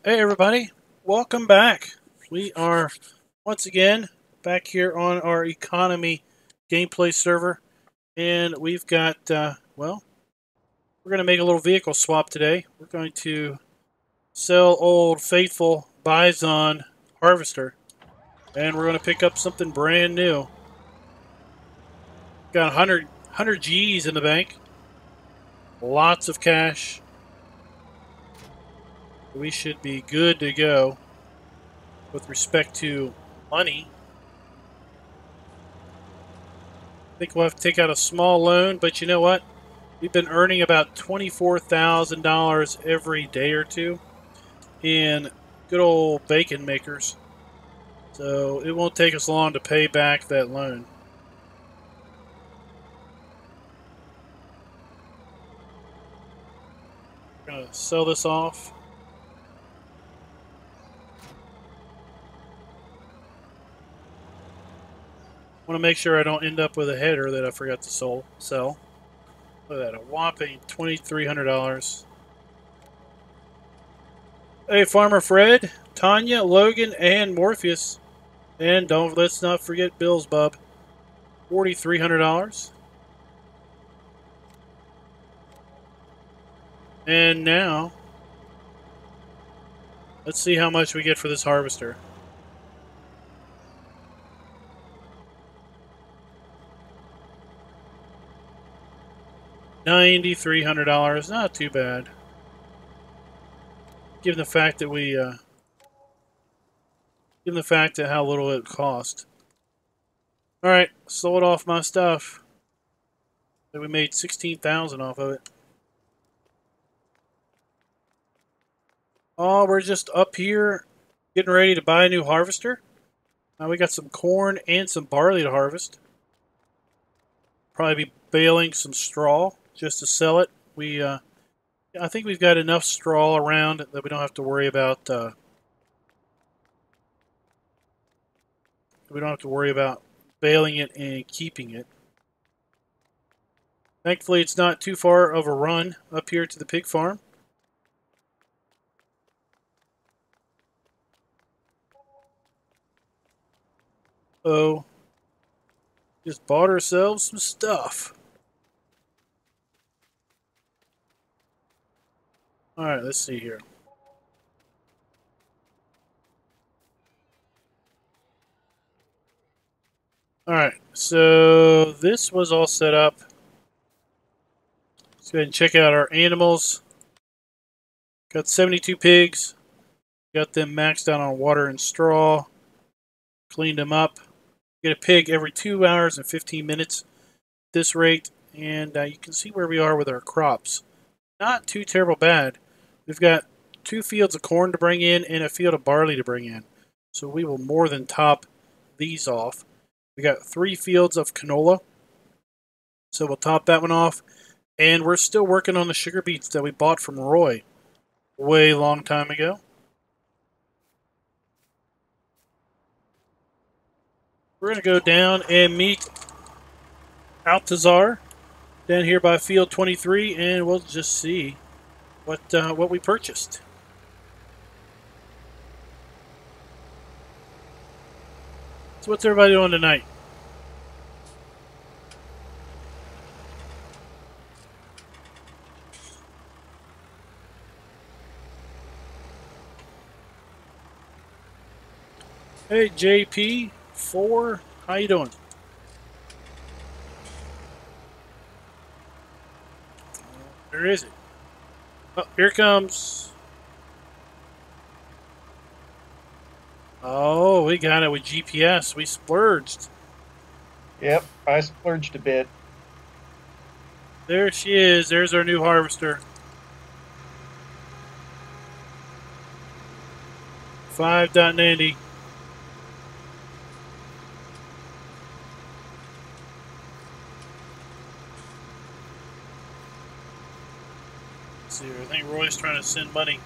Hey everybody, welcome back. We are once again back here on our economy gameplay server, and we've got, we're going to make a little vehicle swap today. We're going to sell old faithful Bison Harvester, and we're going to pick up something brand new. Got 100 G's in the bank, lots of cash. We should be good to go with respect to money. I think we'll have to take out a small loan, but you know what? We've been earning about $24,000 every day or two in good old bacon makers. So it won't take us long to pay back that loan. We're going to sell this off. I want to make sure I don't end up with a header that I forgot to sell. Look at that, a whopping $2,300. Hey, Farmer Fred, Tanya, Logan, and Morpheus. And let's not forget Bill's Bub. $4,300. And now, let's see how much we get for this harvester. $9,300, not too bad. Given the fact that given the fact that how little it cost. All right, sold off my stuff. We made 16,000 off of it. Oh, we're just up here getting ready to buy a new harvester. Now we got some corn and some barley to harvest. Probably be baling some straw just to sell it. I think we've got enough straw around that we don't have to worry about. We don't have to worry about baling it and keeping it. Thankfully, it's not too far of a run up here to the pig farm. So, just bought ourselves some stuff. Alright, let's see here. Alright, so this was all set up. Let's go ahead and check out our animals. Got 72 pigs. Got them maxed out on water and straw. Cleaned them up. Get a pig every 2 hours and 15 minutes at this rate. And you can see where we are with our crops. Not too terrible bad. We've got 2 fields of corn to bring in and a field of barley to bring in. So we will more than top these off. We got 3 fields of canola. So we'll top that one off. And we're still working on the sugar beets that we bought from Roy way long time ago. We're going to go down and meet Altazar down here by field 23, and we'll just see what we purchased. So what's everybody doing tonight? Hey, JP4, how you doing? Where is it? Oh, here it comes. Oh, we got it with GPS. We splurged. Yep, I splurged a bit. There she is. There's our new harvester. 5.90. Let's see here. I think Roy's trying to send money.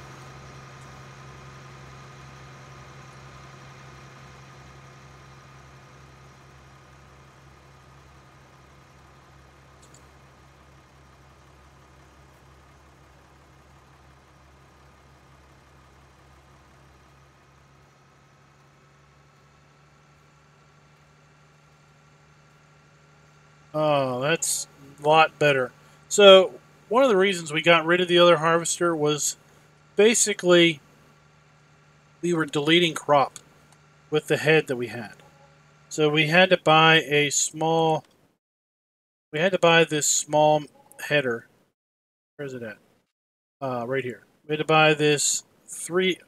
Oh, that's a lot better. So, one of the reasons we got rid of the other harvester was basically we were deleting crop with the head that we had. So we had to buy a small. We had to buy this small header. Where is it at? Right here. We had to buy this three.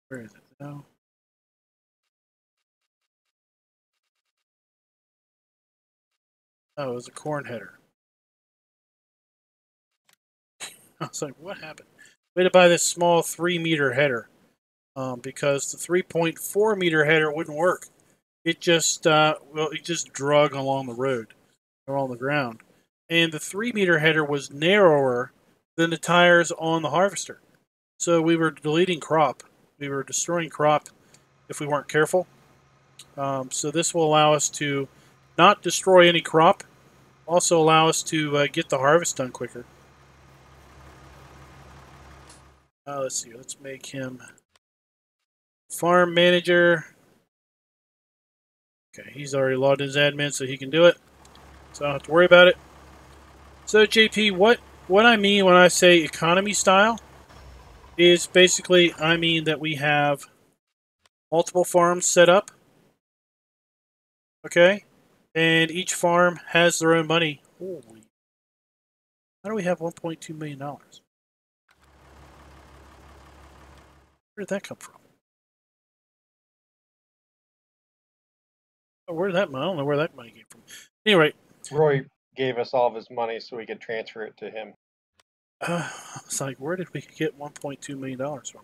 Where is it? No. Oh, it was a corn header. I was like, what happened? We had to buy this small 3-meter header because the 3.4-meter header wouldn't work. It just it just drug along the road or on the ground, and the 3-meter header was narrower than the tires on the harvester. So we were deleting crop. We were destroying crop if we weren't careful. So this will allow us to not destroy any crop. Also allow us to get the harvest done quicker. Let's see. Let's make him farm manager. Okay, he's already logged in as admin, so he can do it. So I don't have to worry about it. So JP, what I mean when I say economy style is basically I mean that we have multiple farms set up. Okay, and each farm has their own money. Holy! How do we have $1.2 million? Where did that come from? Oh, where did that money? I don't know where that money came from. Anyway, Roy gave us all of his money so we could transfer it to him. it's like, where did we get $1.2 million from?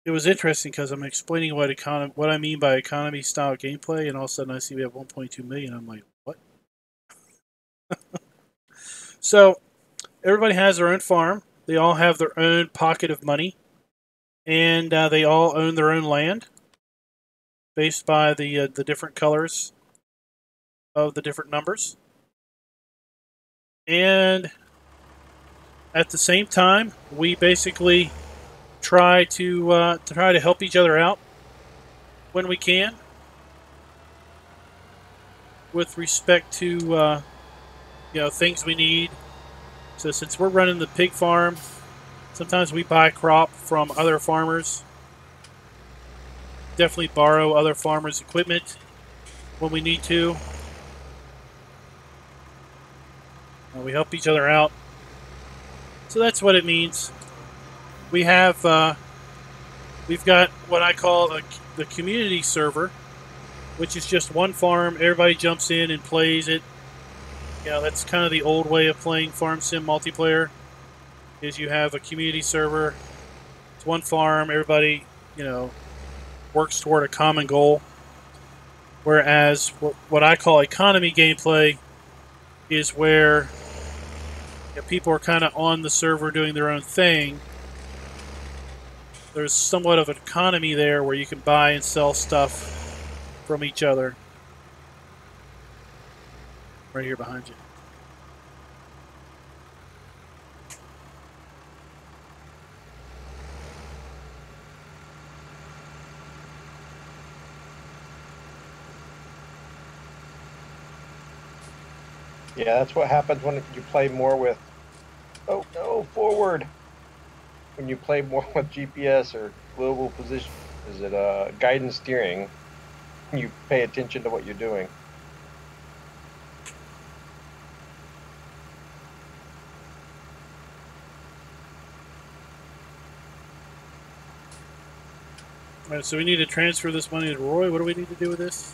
It was interesting because I'm explaining what I mean by economy style gameplay, and all of a sudden I see we have 1.2 million. I'm like, what? So everybody has their own farm. They all have their own pocket of money, and they all own their own land, based by the different colors of the different numbers. And at the same time, we basically try to help each other out when we can, with respect to things we need. So since we're running the pig farm, sometimes we buy crop from other farmers. Definitely borrow other farmers' equipment when we need to. We help each other out. So that's what it means. We've got what I call the community server, which is just one farm. Everybody jumps in and plays it. That's kind of the old way of playing Farm Sim multiplayer. Is you have a community server. It's one farm. Everybody, works toward a common goal. Whereas what I call economy gameplay is where people are kind of on the server doing their own thing. There's somewhat of an economy there where you can buy and sell stuff from each other. Right here behind you. Yeah, that's what happens when you play more with. Oh no, forward! When you play more with GPS or global position, is it guidance steering? You pay attention to what you're doing. All right, so we need to transfer this money to Roy. What do we need to do with this?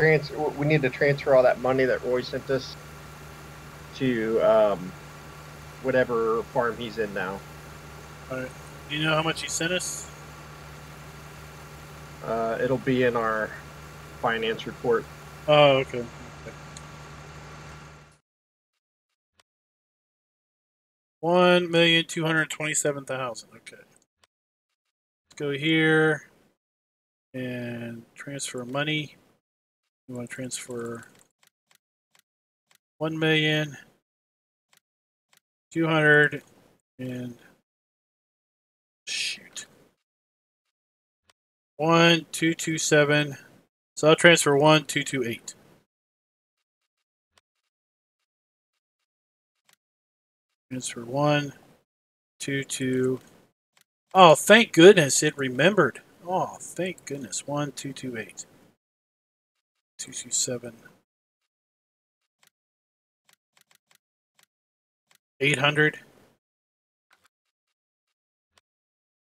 We need to transfer all that money that Roy sent us to whatever farm he's in now. All right. Do you know how much he sent us? It'll be in our finance report. Oh, okay. $1,227,000. Okay. Let's go here and transfer money. We want to transfer 1,200 and shoot. 1227. So I'll transfer 1228. Transfer 122. Oh, thank goodness it remembered. Oh, thank goodness. 1228. 227. 800.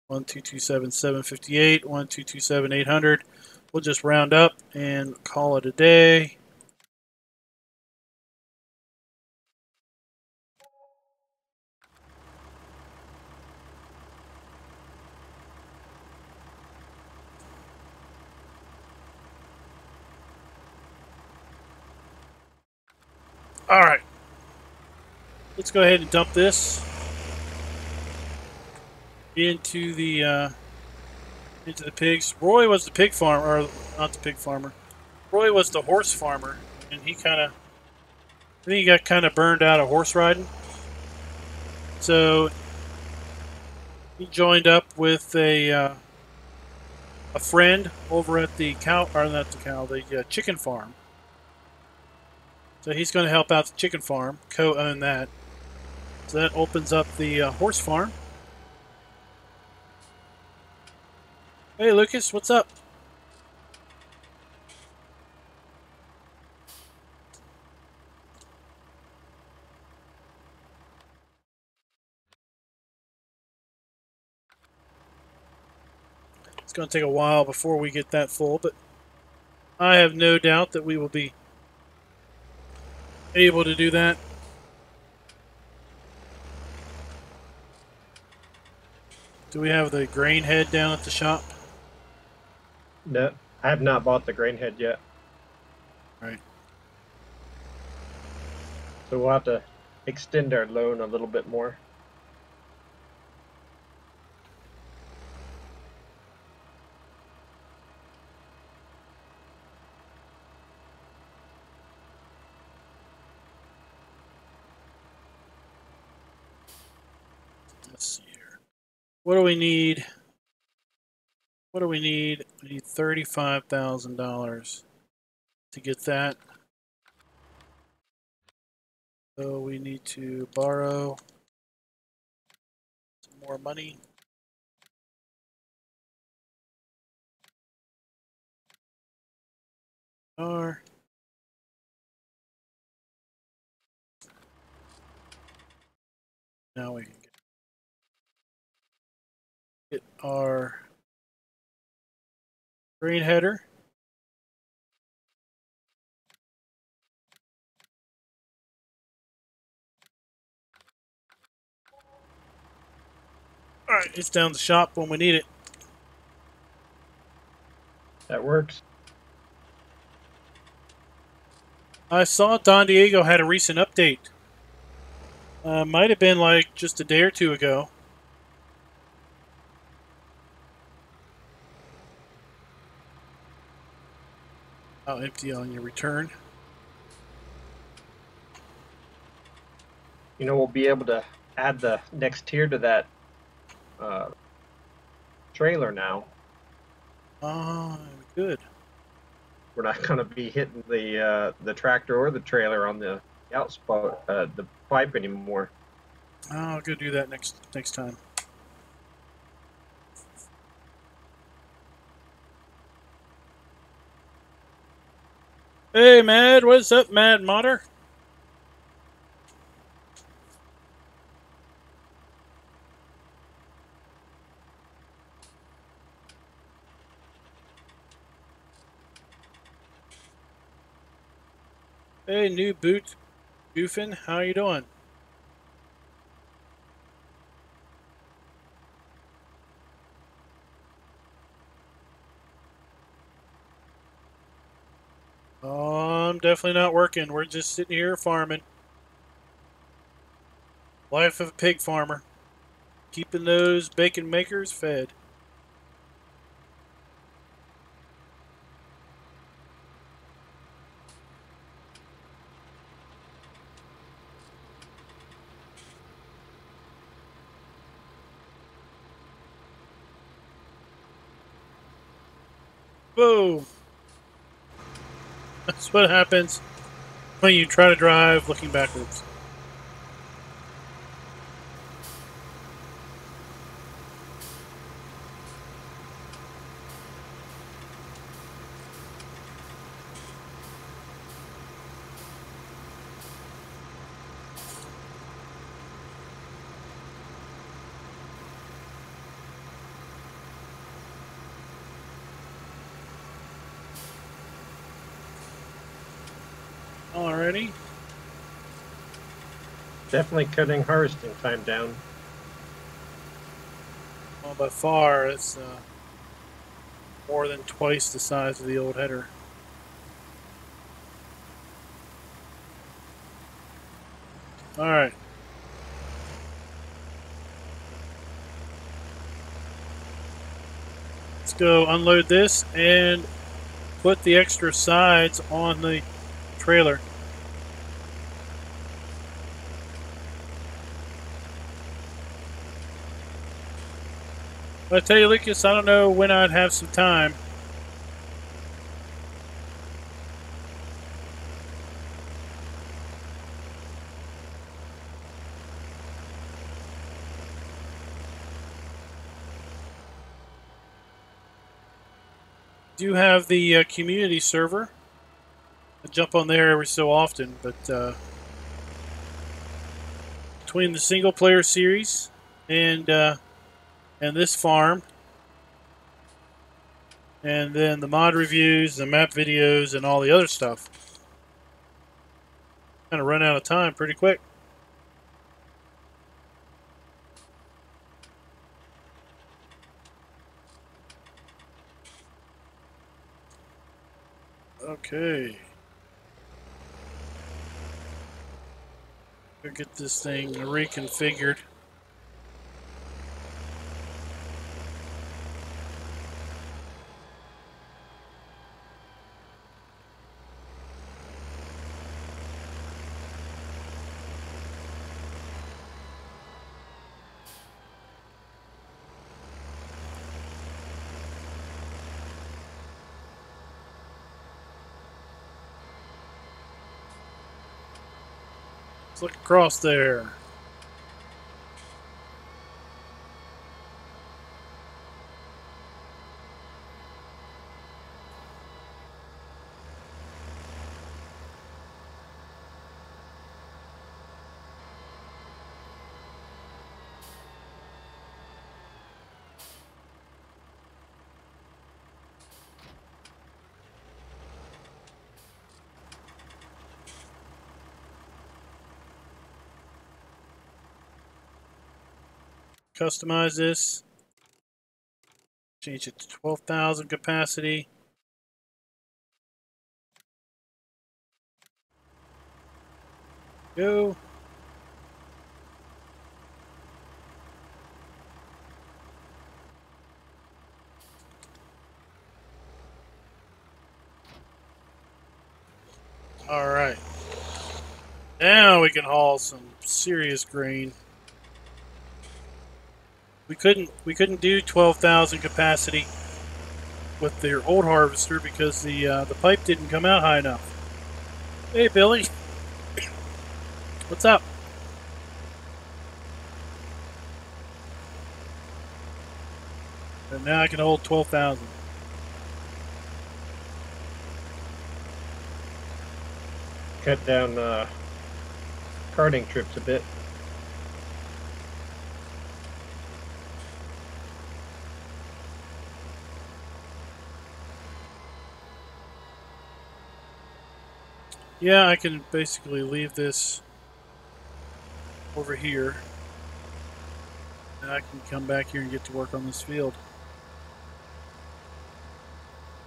1227 758. 1227 800. We'll just round up and call it a day. All right. Let's go ahead and dump this into the pigs. Roy was the pig farmer, or not the pig farmer. Roy was the horse farmer, and I think he got kind of burned out of horse riding. So he joined up with a friend over at the chicken farm. So he's going to help out the chicken farm, co-own that. So that opens up the horse farm. Hey, Lucas, what's up? It's going to take a while before we get that full, but I have no doubt that we will be able to do that. Do we have the grain head down at the shop? No, I have not bought the grain head yet. Right. So we'll have to extend our loan a little bit more. Let's see here. What do we need? What do we need? We need $35,000 to get that. So we need to borrow some more money. Now we can get our grain header. All right, it's down the shop when we need it. That works. I saw Don Diego had a recent update. Might have been like just a day or two ago. I'll empty on your return. You know, we'll be able to add the next tier to that trailer now. Good. We're not going to be hitting the tractor or the trailer on the outspout, the pipe anymore. I'll go do that next time. Hey, Mad, what's up, Mad Modder? Hey, new boot, Goofin, how you doing? Oh, I'm definitely not working. We're just sitting here farming. Life of a pig farmer. Keeping those bacon makers fed. Whoa! That's what happens when you try to drive looking backwards. Alrighty. Definitely cutting harvesting time down. Well, by far, it's more than twice the size of the old header. Alright. Let's go unload this and put the extra sides on the trailer. But I tell you, Lucas, I don't know when I'd have some time. Do have the community server. I jump on there every so often, but between the single player series and this farm, and then the mod reviews, the map videos, and all the other stuff, kind of run out of time pretty quick. Okay. Go get this thing reconfigured. Let's look across there. Customize this. Change it to 12,000 capacity. Go. All right. Now we can haul some serious grain. We couldn't do 12,000 capacity with their old harvester because the pipe didn't come out high enough. Hey Billy, what's up? And now I can hold 12,000. Cut down carting trips a bit. Yeah, I can basically leave this over here. And I can come back here and get to work on this field.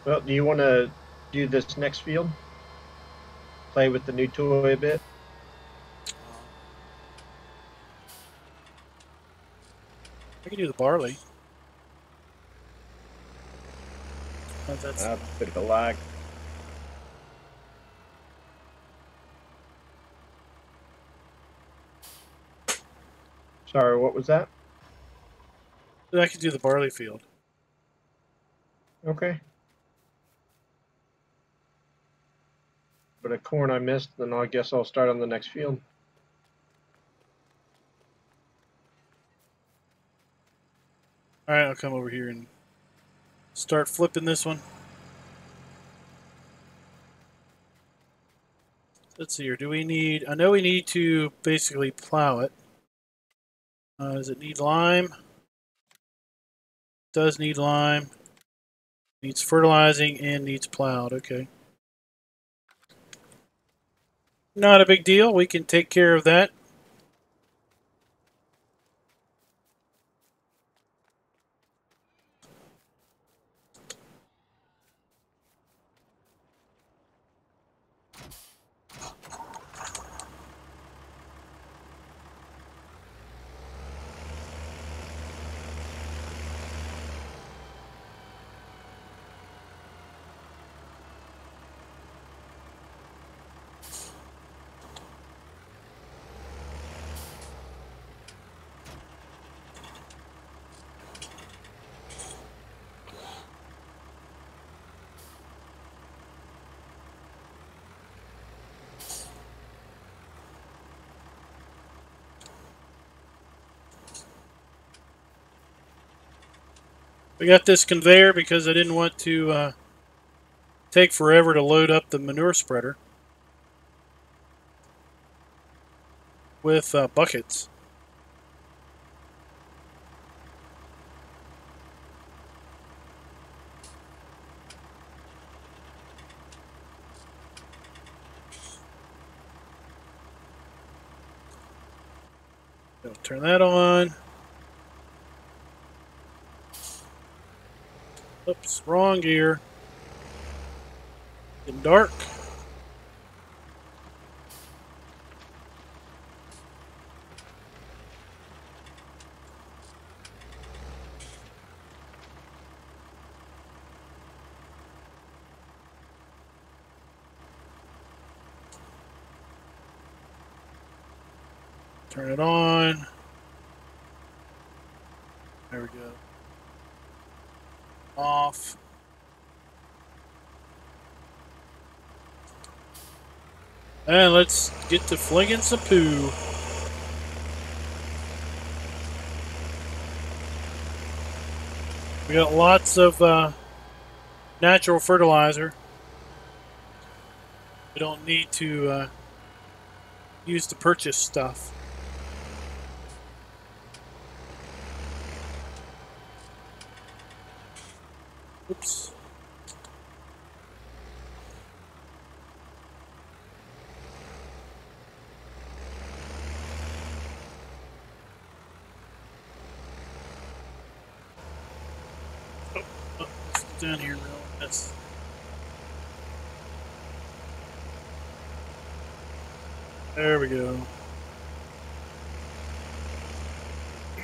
Well, do you want to do this next field? Play with the new toy a bit? I can do the barley. That's A bit of a lag. Sorry, what was that? I can do the barley field. Okay. bit of corn I missed, then I guess I'll start on the next field. Alright, I'll come over here and start flipping this one. Let's see here. Do we need... I know we need to basically plow it. Does it need lime? It does need lime. Needs fertilizing and needs plowed. Okay. Not a big deal. We can take care of that. We got this conveyor because I didn't want to take forever to load up the manure spreader with buckets. So turn that on. Oops, wrong gear. Getting dark. Turn it on. There we go. Off. And let's get to flinging some poo. We got lots of natural fertilizer. We don't need to use the purchase stuff. Oops. Oh, down here real fast. There we go.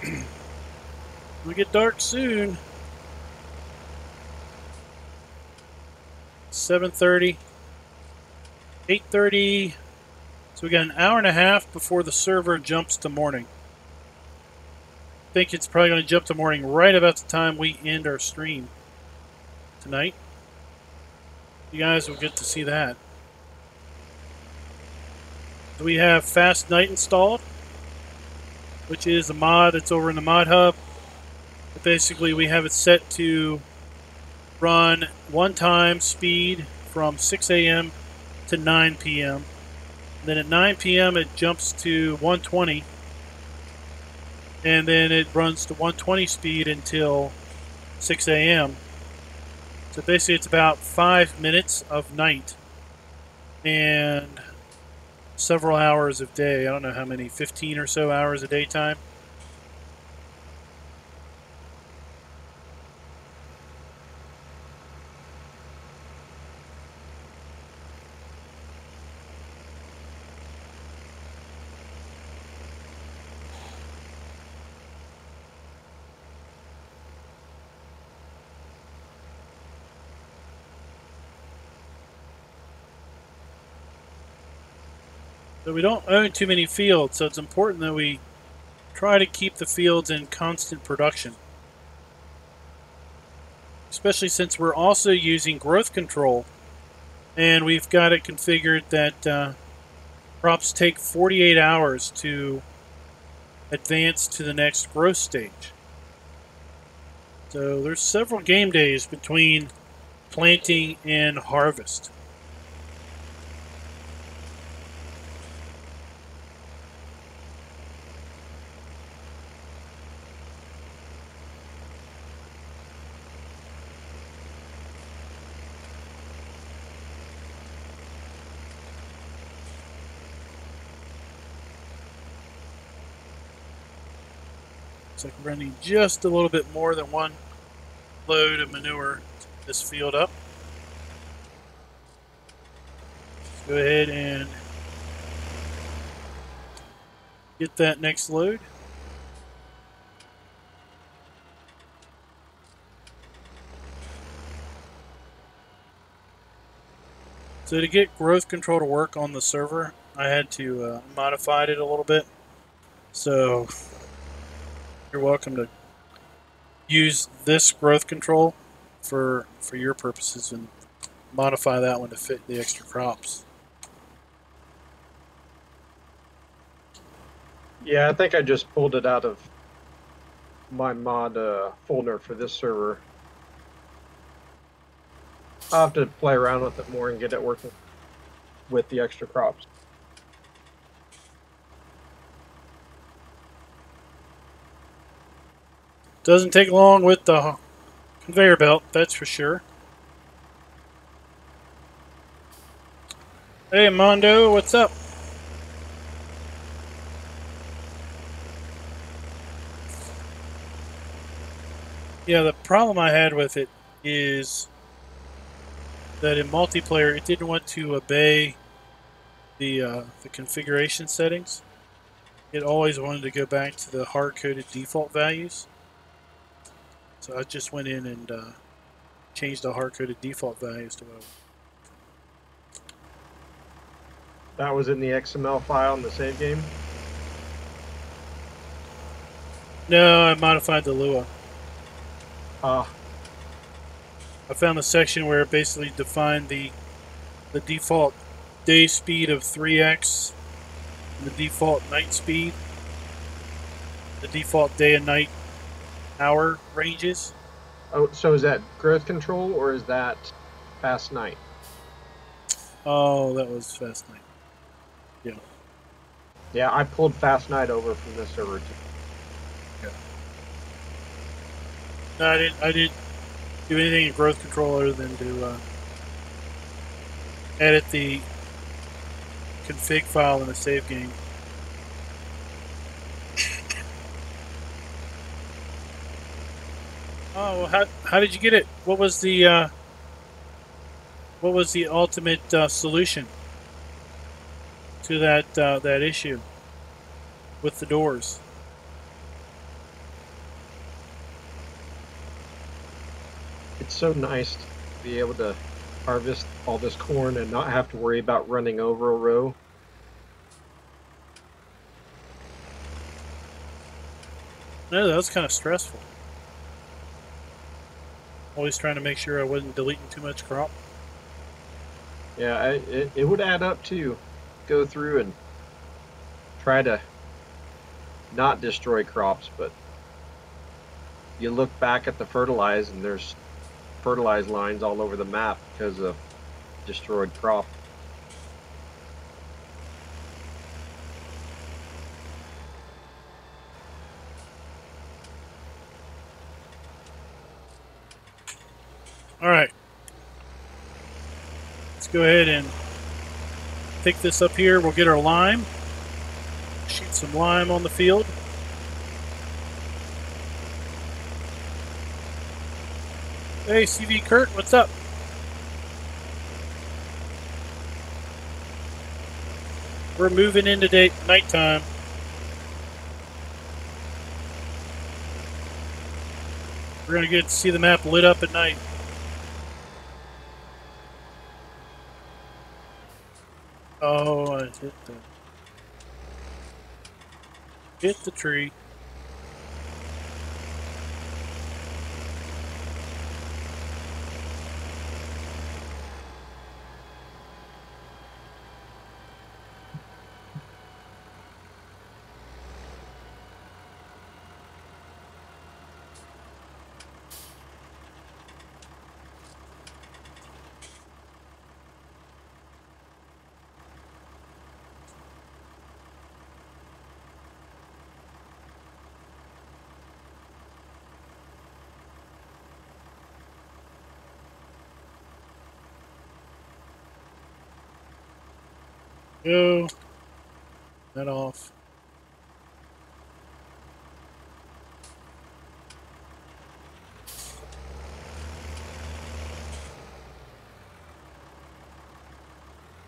It'll get dark soon. 7:30, 8:30. So we got an hour and a half before the server jumps to morning. I think it's probably going to jump to morning right about the time we end our stream tonight. You guys will get to see that. So we have Fast Night installed, which is a mod that's over in the mod hub. But basically, we have it set to run one-time speed from 6 a.m. to 9 p.m. And then at 9 p.m. it jumps to 120, and then it runs to 120 speed until 6 a.m. So basically it's about 5 minutes of night and several hours of day. I don't know how many, 15 or so hours of daytime. So we don't own too many fields, so it's important that we try to keep the fields in constant production. Especially since we're also using growth control And we've got it configured that crops take 48 hours to advance to the next growth stage. So there's several game days between planting and harvest. Looks like we're going to need just a little bit more than one load of manure to get this field up. Let's go ahead and get that next load. So to get growth control to work on the server, I had to modify it a little bit. So you're welcome to use this growth control for your purposes and modify that one to fit the extra crops. Yeah, I think I just pulled it out of my mod folder for this server. I'll have to play around with it more and get it working with the extra crops. Doesn't take long with the conveyor belt, that's for sure. Hey Mondo, what's up? Yeah, the problem I had with it is that in multiplayer it didn't want to obey the configuration settings. It always wanted to go back to the hard-coded default values. So I just went in and changed the hard-coded default values to what I want. That was in the XML file in the save game? No, I modified the Lua. I found a section where it basically defined the default day speed of 3x, and the default night speed, the default day and night hour ranges. Oh, so is that growth control or is that fast night? Oh, that was fast night. Yeah. Yeah, I pulled fast night over from this server too. Yeah. No, I didn't do anything in growth control other than to edit the config file in the save game. Oh, well, how did you get it? What was the ultimate solution to that issue with the doors? It's so nice to be able to harvest all this corn and not have to worry about running over a row. No, that was kind of stressful. Always trying to make sure I wasn't deleting too much crop. Yeah, it would add up too. Go through and try to not destroy crops, but you look back at the fertilize and there's fertilize lines all over the map because of destroyed crop. All right. Let's go ahead and pick this up here. We'll get our lime. Shoot some lime on the field. Hey, CV Kurt, what's up? We're moving into nighttime. We're going to get to see the map lit up at night. Oh, I hit the tree. Go. That off.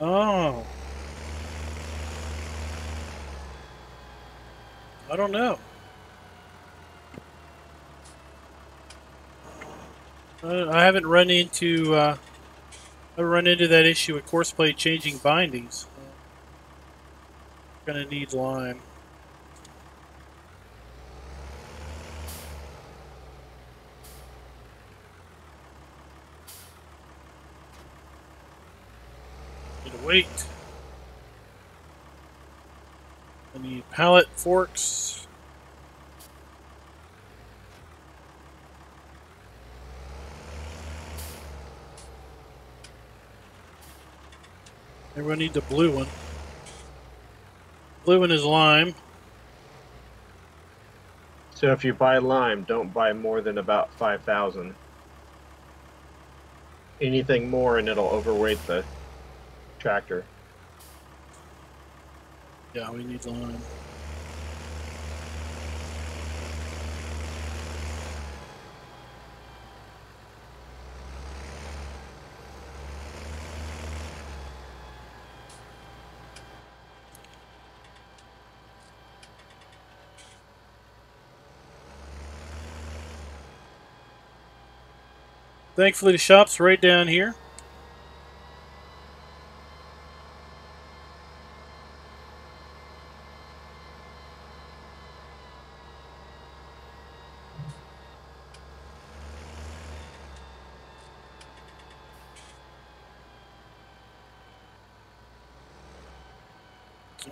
Oh. I don't know. I haven't run into that issue with course plate changing bindings. Gonna need lime. Need to wait. I need pallet forks. Everyone needs a blue one. Blue one is lime. So if you buy lime, don't buy more than about 5,000. Anything more and it'll overweight the tractor. Yeah, we need lime. Thankfully, the shop's right down here.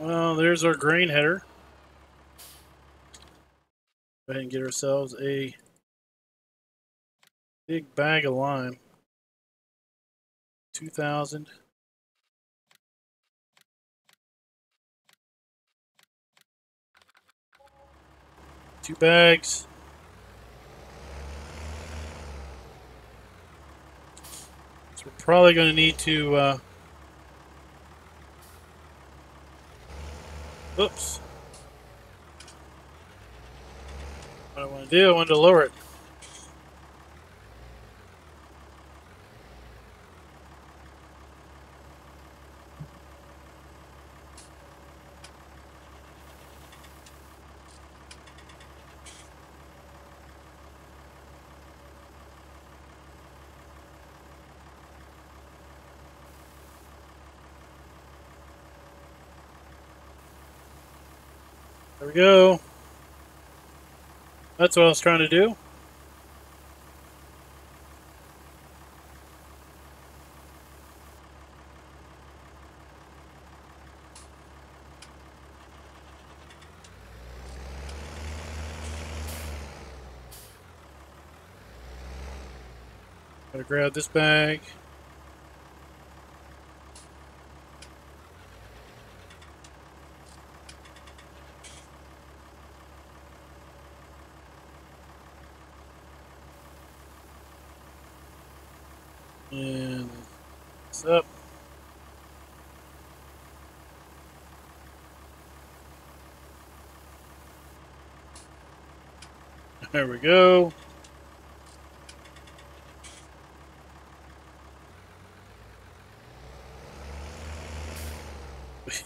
Well, there's our grain header. Go ahead and get ourselves a big bag of lime. 2,000. Two bags. So we're probably going to need to. Oops. What I want to do, I wanted to lower it. There we go. That's what I was trying to do. Gotta grab this bag. And it's up. There we go.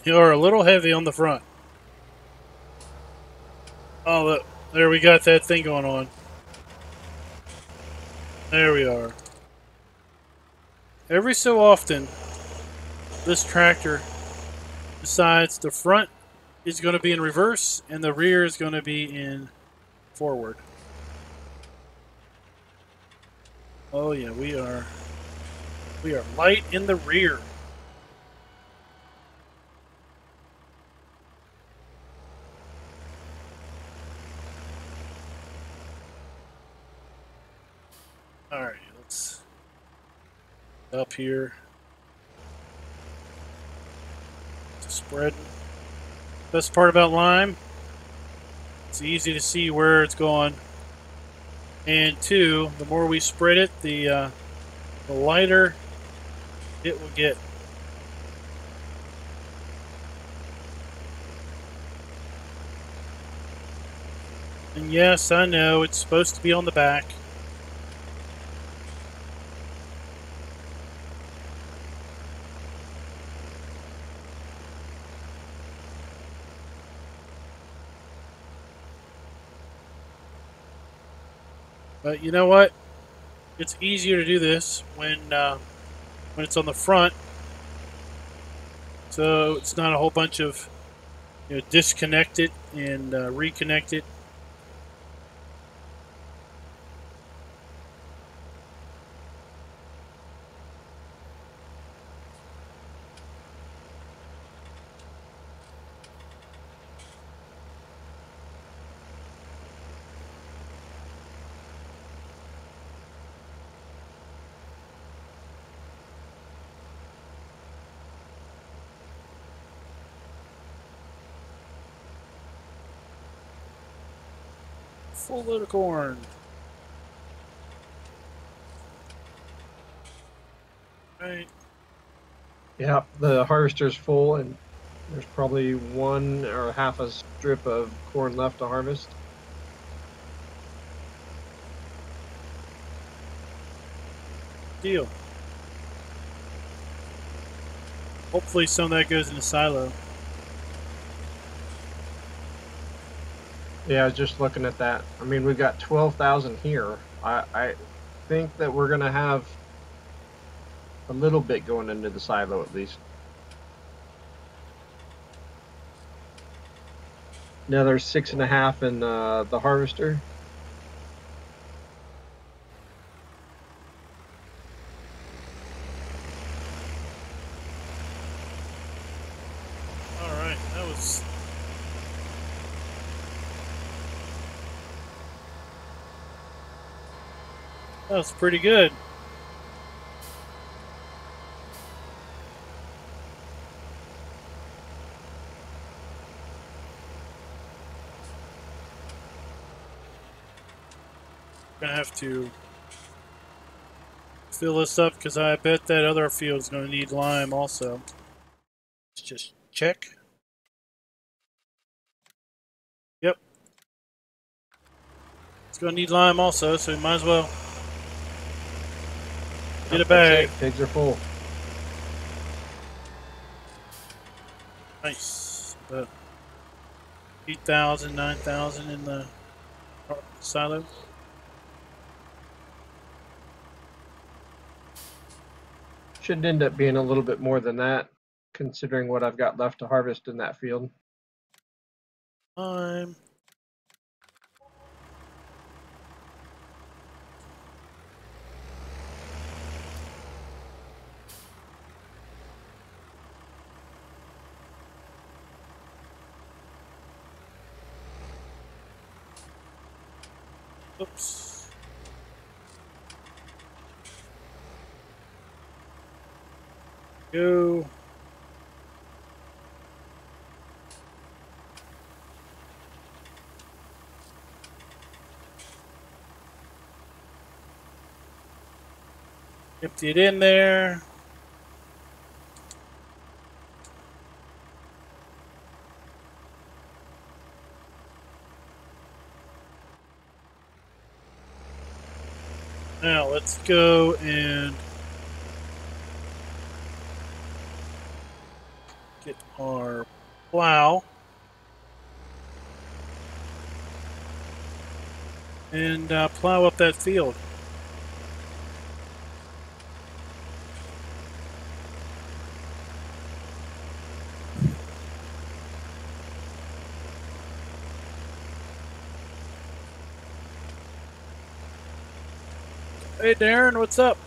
You're a little heavy on the front. Oh, look. There we got that thing going on. There we are. Every so often, this tractor decides the front is going to be in reverse and the rear is going to be in forward. Oh yeah, we are light in the rear. All right, let's up here to spread. Best part about lime, it's easy to see where it's going. And two, the more we spread it, the lighter it will get. And yes, I know, it's supposed to be on the back. But you know what? It's easier to do this when it's on the front. So it's not a whole bunch of disconnected and reconnected. Full load of corn. Right. Yeah, the harvester's full, and there's probably one or half a strip of corn left to harvest. Deal. Hopefully some of that goes in the silo. Yeah, I was just looking at that. I mean, we've got 12,000 here. I think that we're gonna have a little bit going into the silo at least. Another 6.5 in the harvester. All right, that was pretty good. Gonna have to fill this up because I bet that other field is going to need lime also. Let's just check. Yep. It's going to need lime also, so we might as well get a bag. Pigs are full. Nice. 8,000, 9,000 in the silo. Should end up being a little bit more than that, considering what I've got left to harvest in that field. Lime. Oops. Go. Empty it in there. Now let's go and get our plow and plow up that field. Hey Darren, what's up?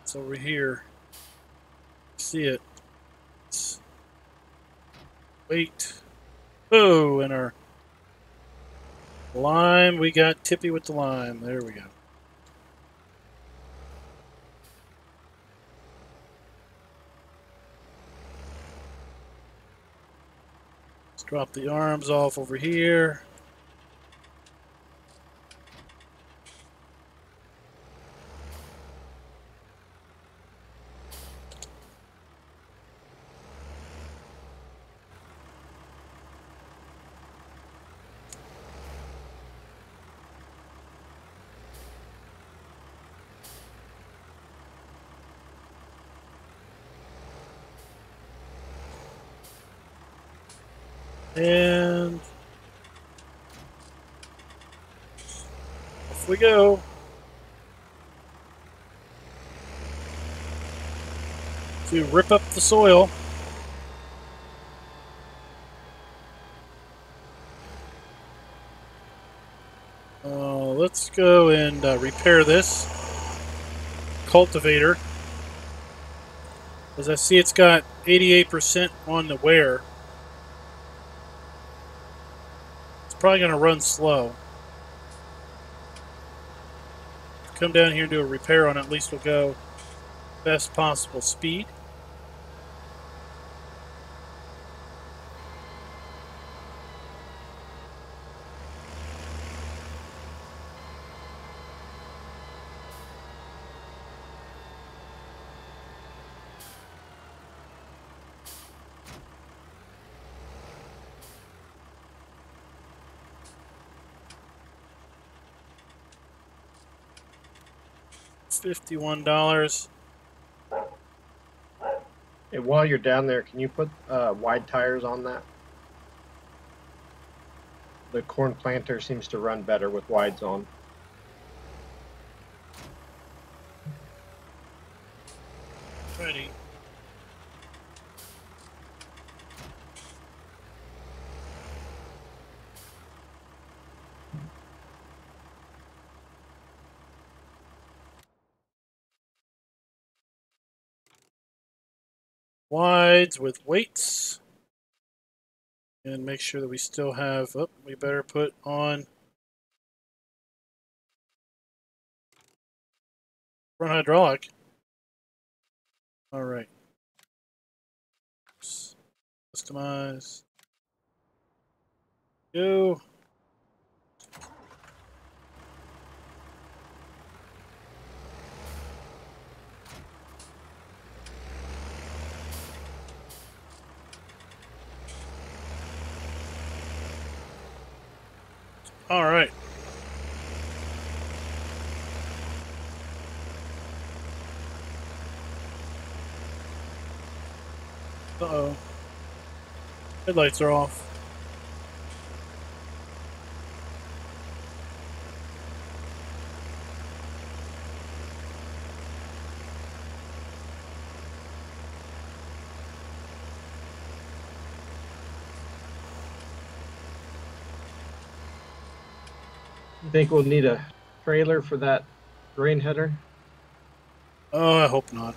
It's over here. See it. Wait. Oh, and our lime. We got Tippy with the lime. There we go. Drop the arms off over here. And off we go. To rip up the soil. Let's go and repair this cultivator. As I see, it's got 88% on the wear. It's probably going to run slow. Come down here and do a repair on it. At least we'll go best possible speed. $51. Hey, while you're down there, can you put wide tires on that? The corn planter seems to run better with wides on. Ready. Wides with weights. And make sure that we still have, oh, we better put on front hydraulic. All right. Customize. Go. All right. Uh-oh. Headlights are off. You think we'll need a trailer for that grain header? Oh, I hope not.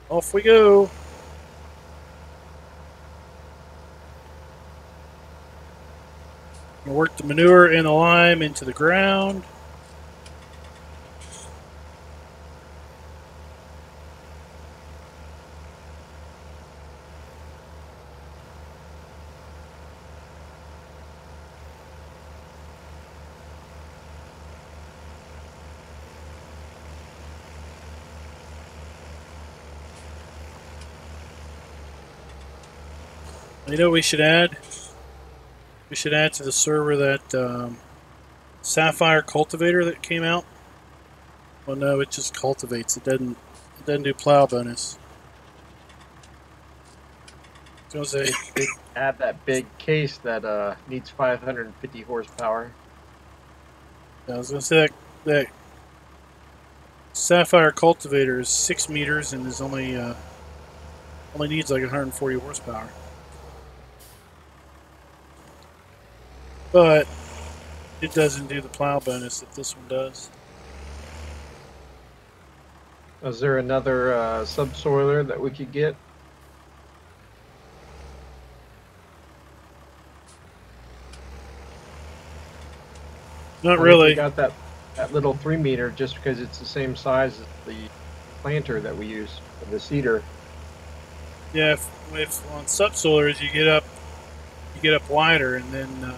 Off we go. Work the manure and the lime into the ground. You know what we should add? We should add to the server that sapphire cultivator that came out. Well, no, it just cultivates. It doesn't do plow bonus. I was gonna say, Add that big case that needs 550 horsepower. I was gonna say that sapphire cultivator is 6 meters and is only needs like 140 horsepower. But it doesn't do the plow bonus that this one does. Is there another subsoiler that we could get? Not I think we really. got that little 3 meter just because it's the same size as the planter that we use for the seeder. Yeah, if on subsoilers you get up wider, and then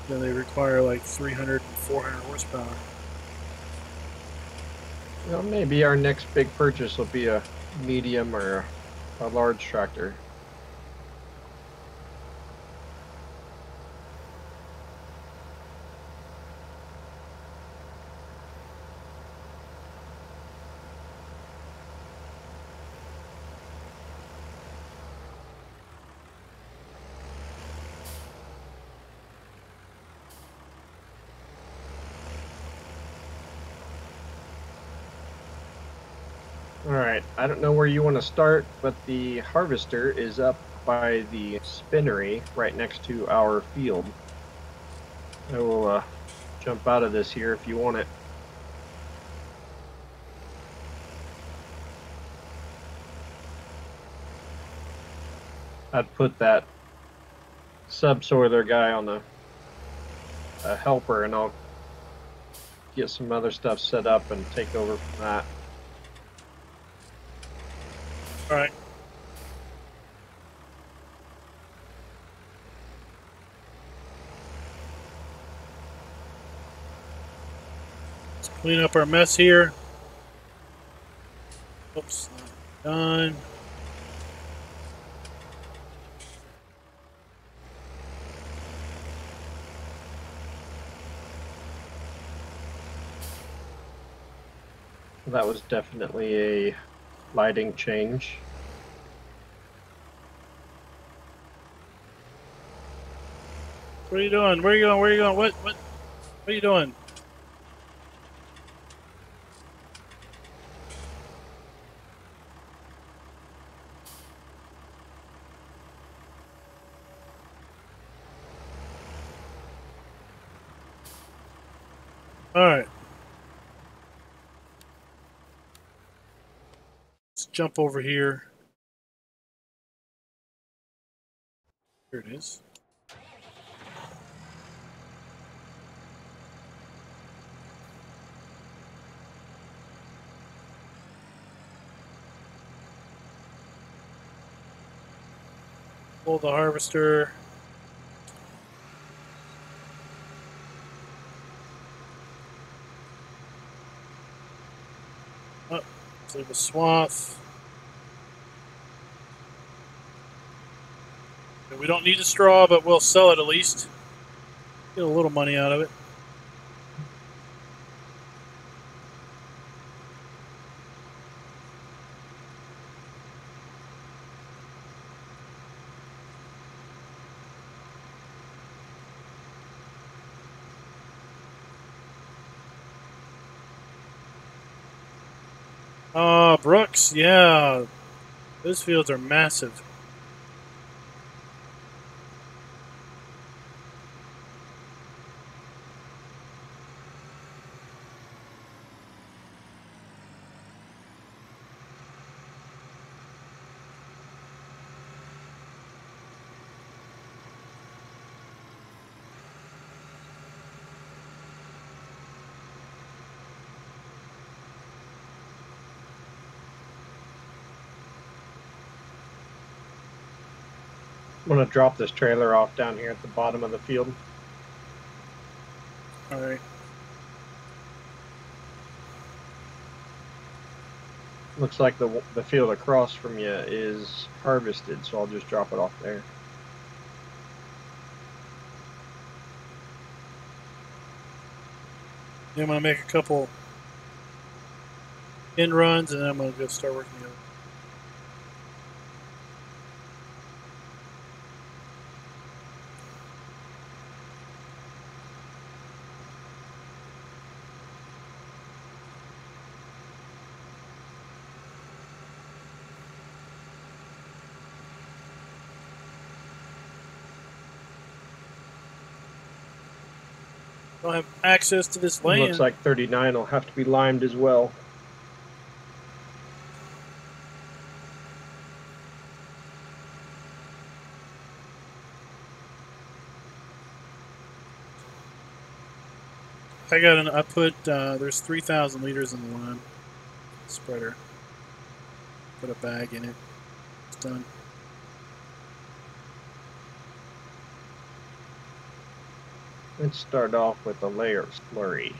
they require like 300 and 400 horsepower. Well, maybe our next big purchase will be a medium or a large tractor. All right, I don't know where you want to start, but the harvester is up by the spinnery right next to our field. I will jump out of this here if you want it. I'd put that subsoiler guy on a helper, and I'll get some other stuff set up and take over from that. All right. Let's clean up our mess here. Oops, not done. That was definitely a lighting change. What are you doing? Where are you going? Where are you going? What are you doing? All right. Let's jump over here. Here it is. Pull the harvester. Oh, leave a swath. We don't need the straw, but we'll sell it at least. Get a little money out of it. Brooks, yeah. Those fields are massive. I'm going to drop this trailer off down here at the bottom of the field. All right. Looks like the field across from you is harvested, so I'll just drop it off there. I'm going to make a couple in runs, and then I'm going to go start working the other. Don't have access to this land. Looks like 39 will have to be limed as well. I put there's 3,000 liters in the lime spreader. Put a bag in it. It's done. Let's start off with a layer of slurry.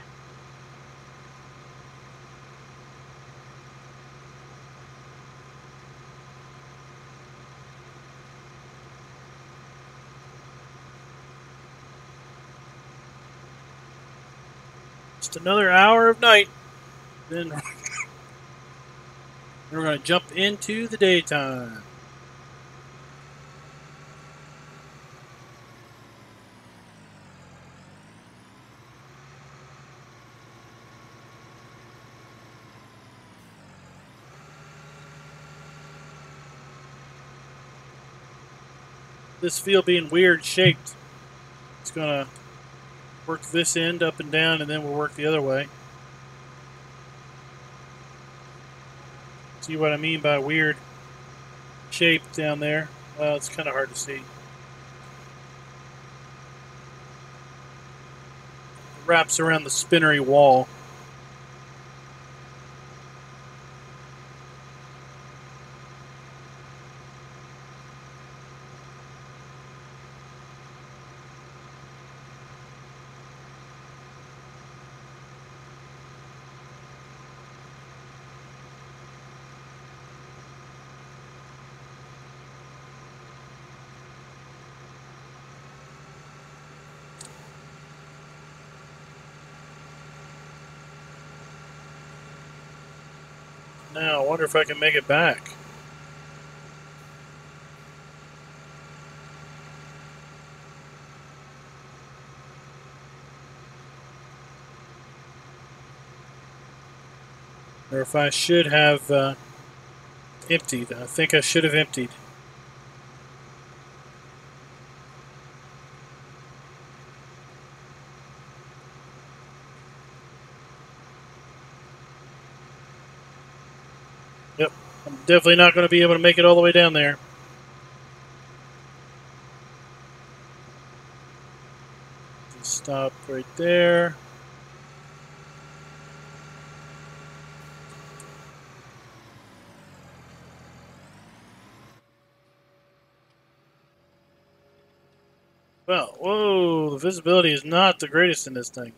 Just another hour of night. Then we're going to jump into the daytime. This field being weird shaped, it's going to work this end up and down, and then we'll work the other way. See what I mean by weird shape down there? Well, it's kind of hard to see. It wraps around the spinnery wall. Now, I wonder if I can make it back. Or if I should have emptied. I think I should have emptied. Yep, I'm definitely not going to be able to make it all the way down there. Just stop right there. Well, whoa, the visibility is not the greatest in this thing.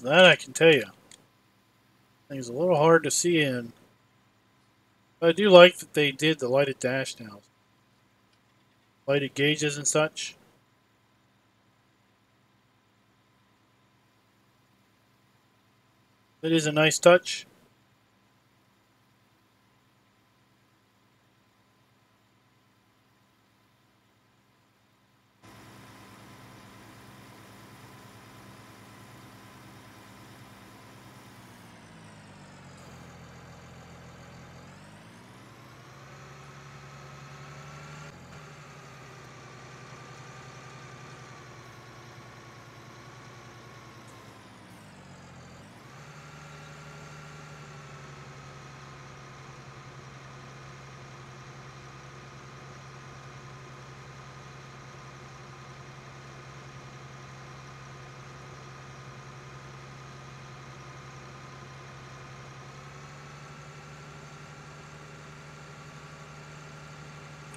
That I can tell you. Thing's a little hard to see in. But I do like that they did the lighted dash now. Lighted gauges and such. It is a nice touch.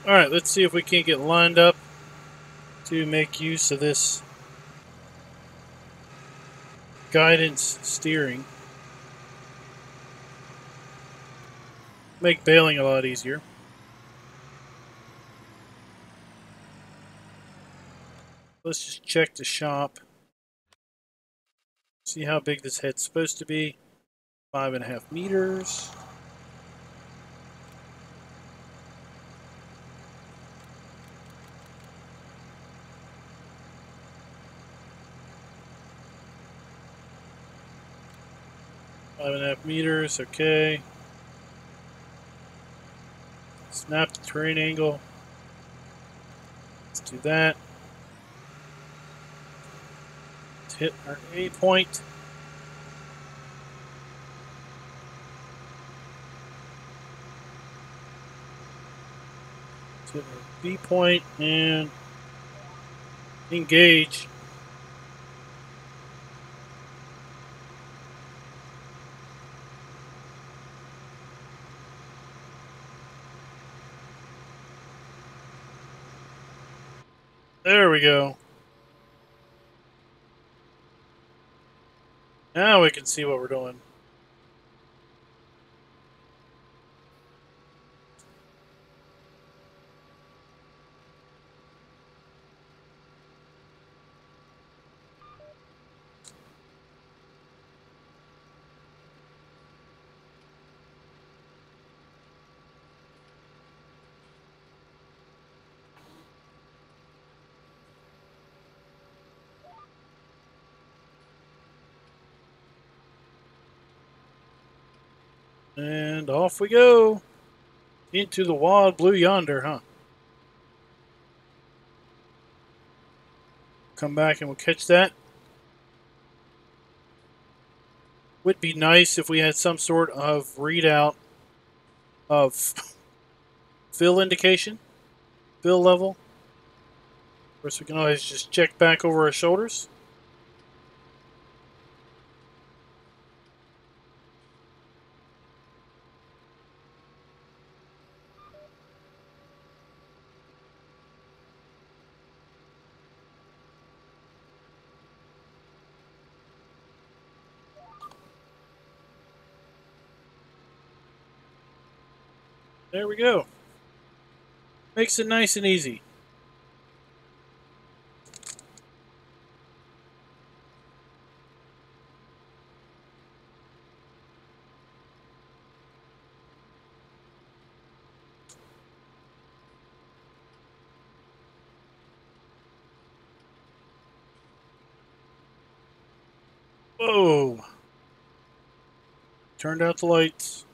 Alright, let's see if we can't get lined up to make use of this guidance steering. Make bailing a lot easier. Let's just check the shop. See how big this head's supposed to be. 5.5 meters. Five and a half meters, okay. Snap the terrain angle. Let's do that. Let's hit our A point. Let's hit our B point and engage. There we go. Now we can see what we're doing. And off we go. Into the wild blue yonder, huh? Come back and we'll catch that. Would be nice if we had some sort of readout of fill indication, fill level. Of course, we can always just check back over our shoulders. There we go. Makes it nice and easy. Whoa. Turned out the lights.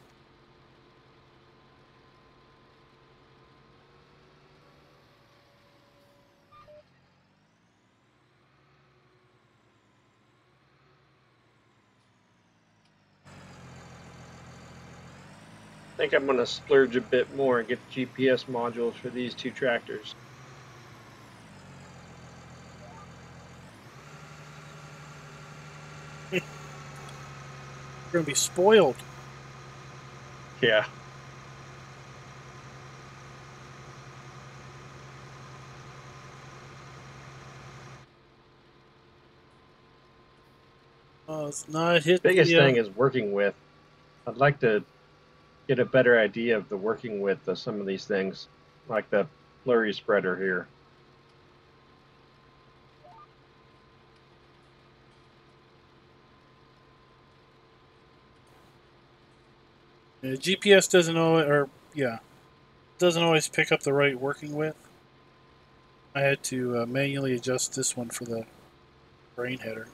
I think I'm going to splurge a bit more and get GPS modules for these two tractors. We're going to be spoiled. Yeah. It's not hit Biggest the... thing is working with. I'd like to get a better idea of the working width of some of these things, like the flurry spreader here. GPS doesn't always, doesn't always pick up the right working width. I had to manually adjust this one for the grain header.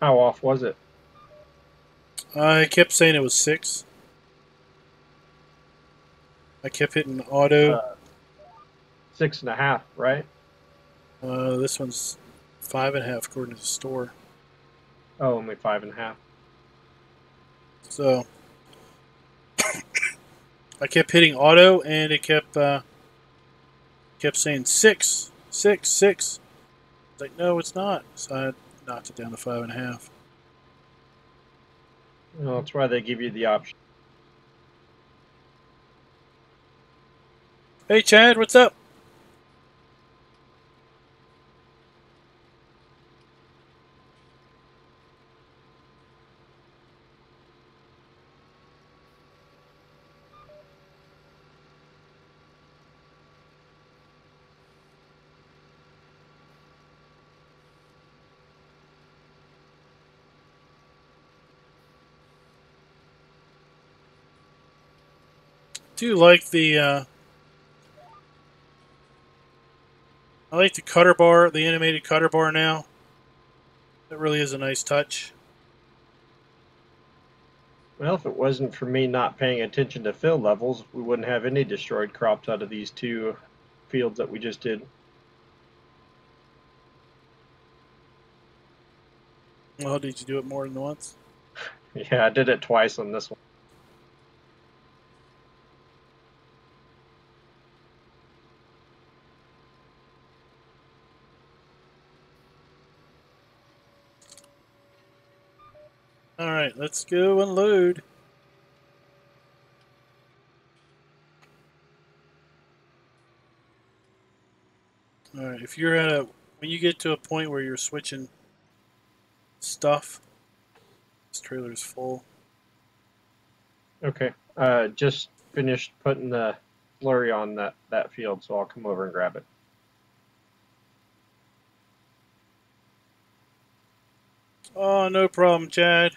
How off was it? I kept saying it was 6. I kept hitting auto. 6.5, right? This one's 5.5 according to the store. Oh, only 5.5. So I kept hitting auto, and it kept saying 6, 6, 6. It's like, no, it's not. So I knocked it down to 5.5. Well, that's why they give you the option. Hey, Chad, what's up? Do you like the I like the cutter bar, the animated cutter bar now. That really is a nice touch. Well, if it wasn't for me not paying attention to fill levels, we wouldn't have any destroyed crops out of these two fields that we just did. Well, did you do it more than once? Yeah, I did it twice on this one. All right, let's go unload. All right, if you're when you get to a point where you're switching stuff, this trailer's full. Okay. Just finished putting the slurry on that field, so I'll come over and grab it. Oh, no problem, Chad.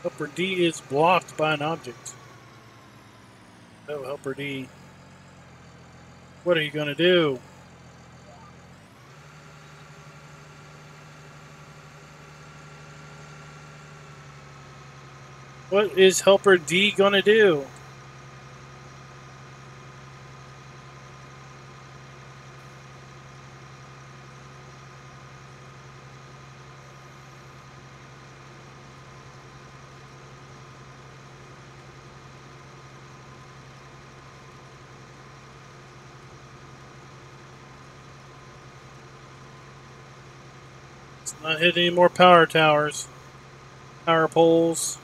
Helper D is blocked by an object. Oh, Helper D. What are you going to do? What is Helper D going to do? It's not hitting any more power towers, power poles.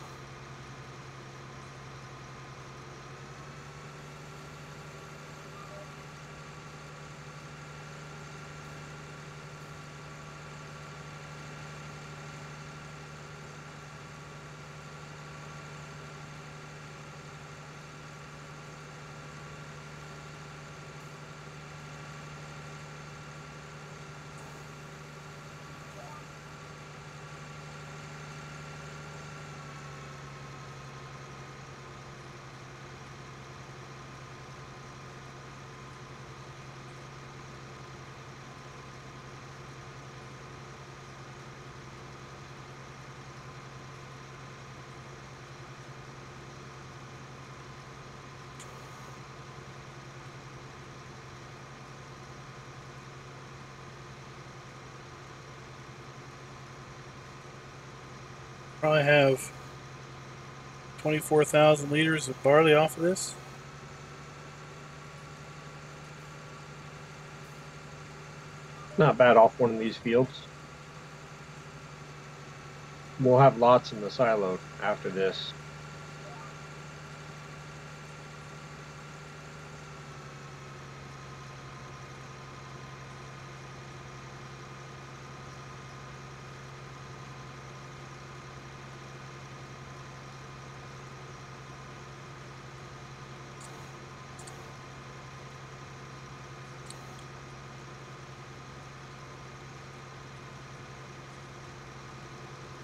Probably have 24,000 liters of barley off of this. Not bad off one of these fields. We'll have lots in the silo after this.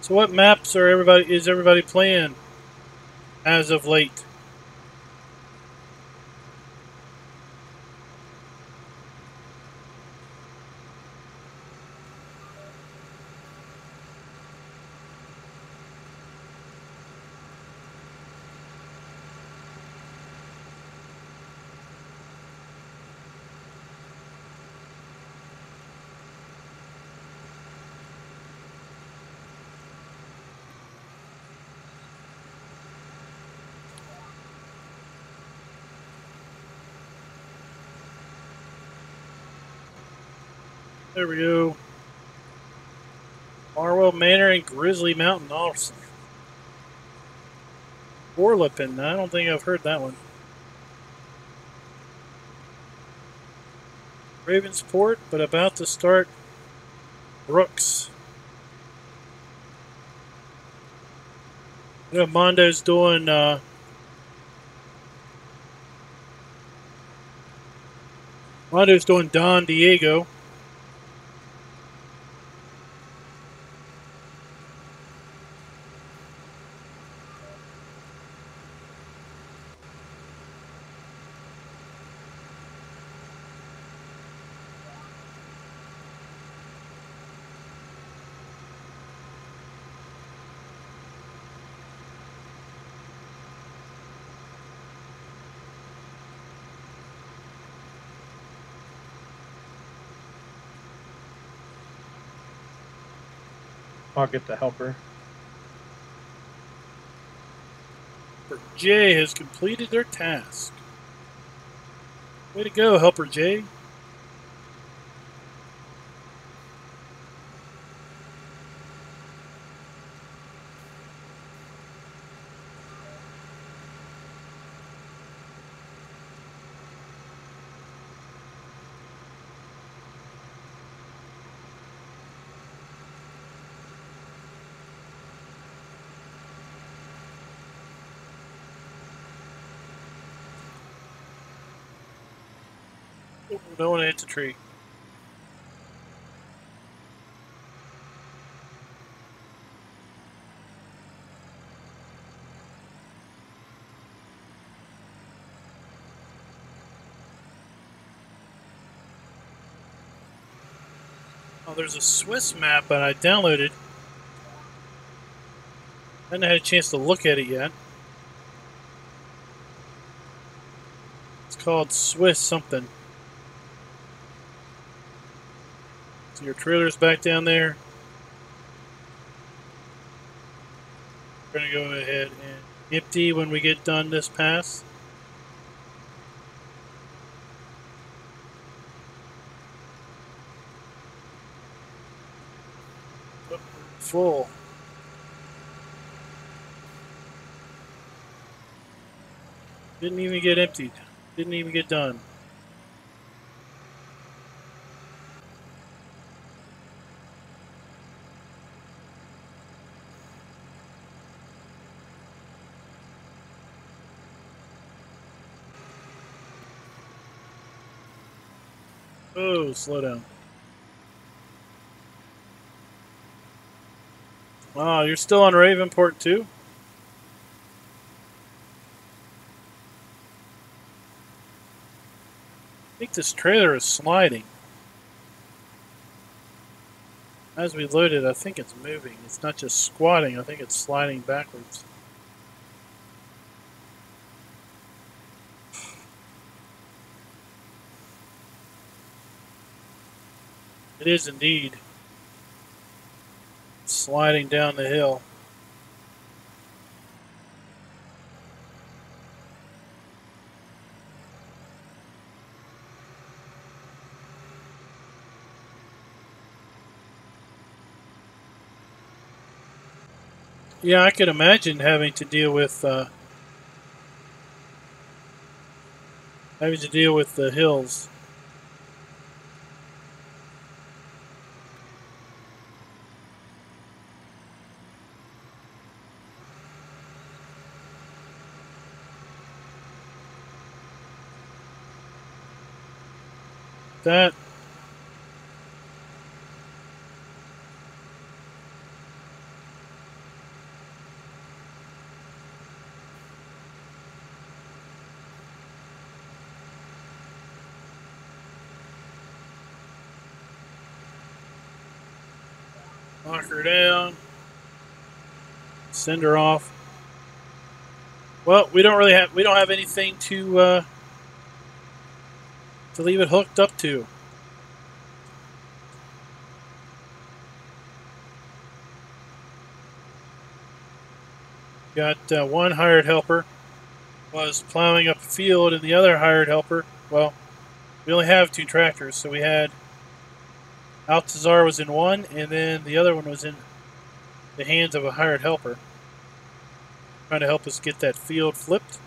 So what maps is everybody playing as of late? There we go. Marwell Manor and Grizzly Mountain. Awesome. Orlipin. I don't think I've heard that one. Ravensport, but about to start Brooks. You know, Mondo's doing Don Diego. I'll get the helper. Helper J has completed their task. Way to go, Helper J. Oh, don't want to hit the tree. Oh, there's a Swiss map that I downloaded. I haven't had a chance to look at it yet. It's called Swiss something. So your trailer's back down there. We're going to go ahead and empty when we get done this pass. Oh, full. Didn't even get emptied. Didn't even get done. Oh, slow down. Wow, you're still on Ravenport too? I think this trailer is sliding. As we load it, I think it's moving. It's not just squatting, I think it's sliding backwards. It is indeed. It's sliding down the hill. Yeah, I could imagine having to deal with the hills. That lock her down. Send her off. Well, we don't have anything to leave it hooked up to. Got one hired helper was plowing up a field, and the other hired helper, well, we only have 2 tractors, so we had Altazar was in one, and then the other one was in the hands of a hired helper, trying to help us get that field flipped.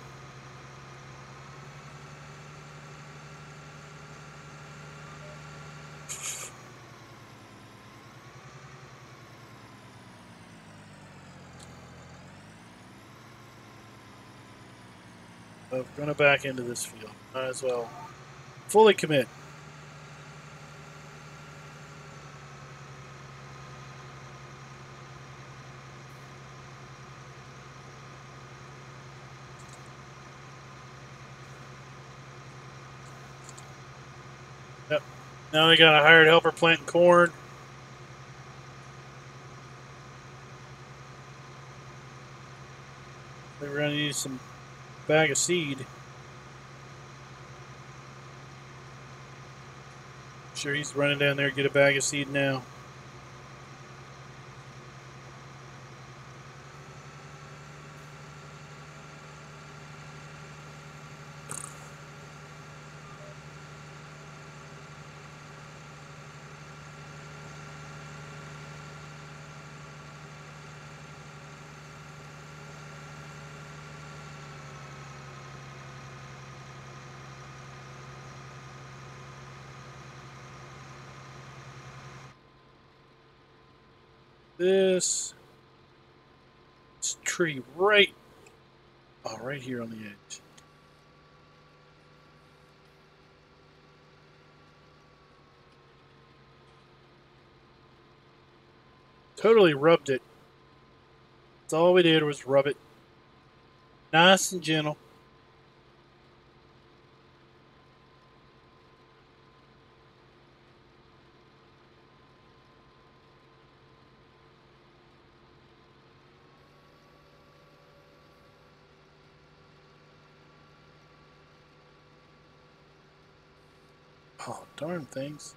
So we're going to back into this field. Might as well fully commit. Yep. Now we got a hired helper planting corn. We're going to need some bag of seed. Sure, he's running down there to get a bag of seed now. this tree right here on the edge. Totally rubbed it. That's all we did was rub it. Nice and gentle. Oh, darn things.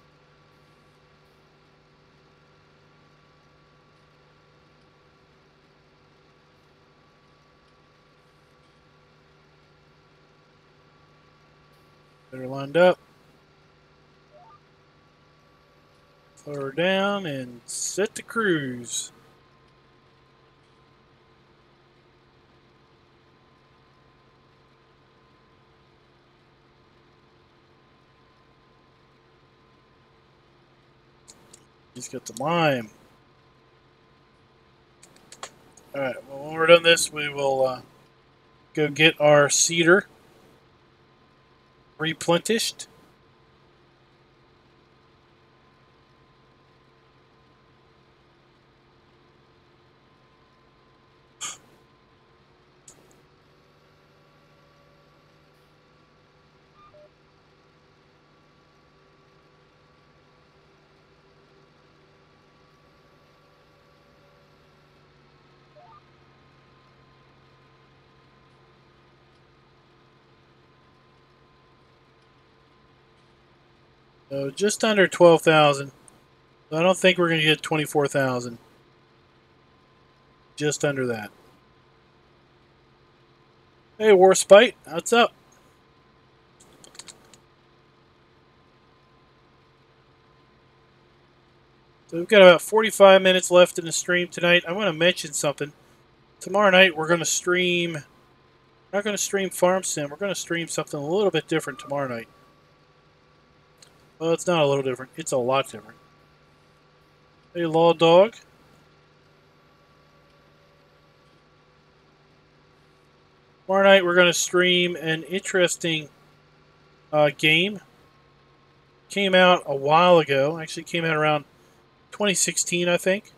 Better lined up. Slow her down and set the cruise. He's got the lime. Alright, well, when we're done this, we will go get our cedar replenished. So just under 12,000. So I don't think we're going to get 24,000. Just under that. Hey, Warspite, what's up? So we've got about 45 minutes left in the stream tonight. I want to mention something. Tomorrow night we're going to stream. We're not going to stream Farm Sim. We're going to stream something a little bit different tomorrow night. Well, it's not a little different. It's a lot different. Hey, Law Dog. Tomorrow night we're going to stream an interesting game. Came out a while ago. Actually came out around 2016, I think.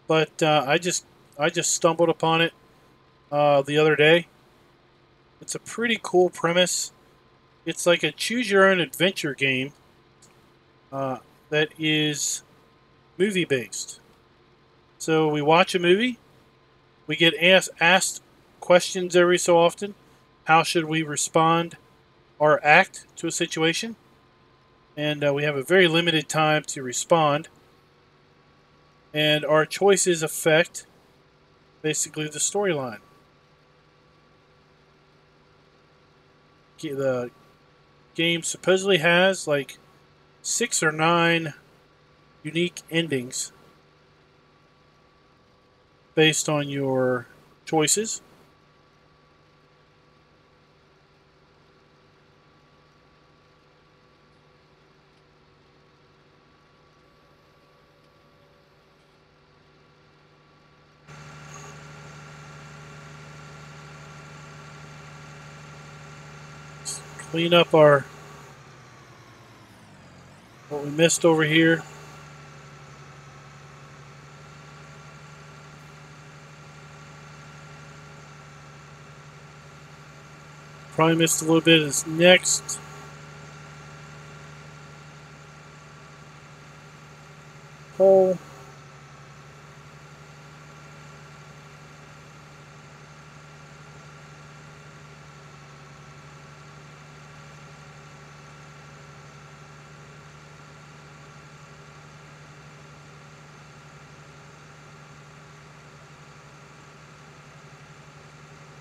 But I just stumbled upon it the other day. It's a pretty cool premise. It's like a choose-your-own-adventure game that is movie-based. So we watch a movie. We get asked questions every so often. How should we respond or act to a situation? And we have a very limited time to respond. And our choices affect basically the storyline. The game supposedly has like 6 or 9 unique endings based on your choices. Clean up what we missed over here. Probably missed a little bit of this next hole.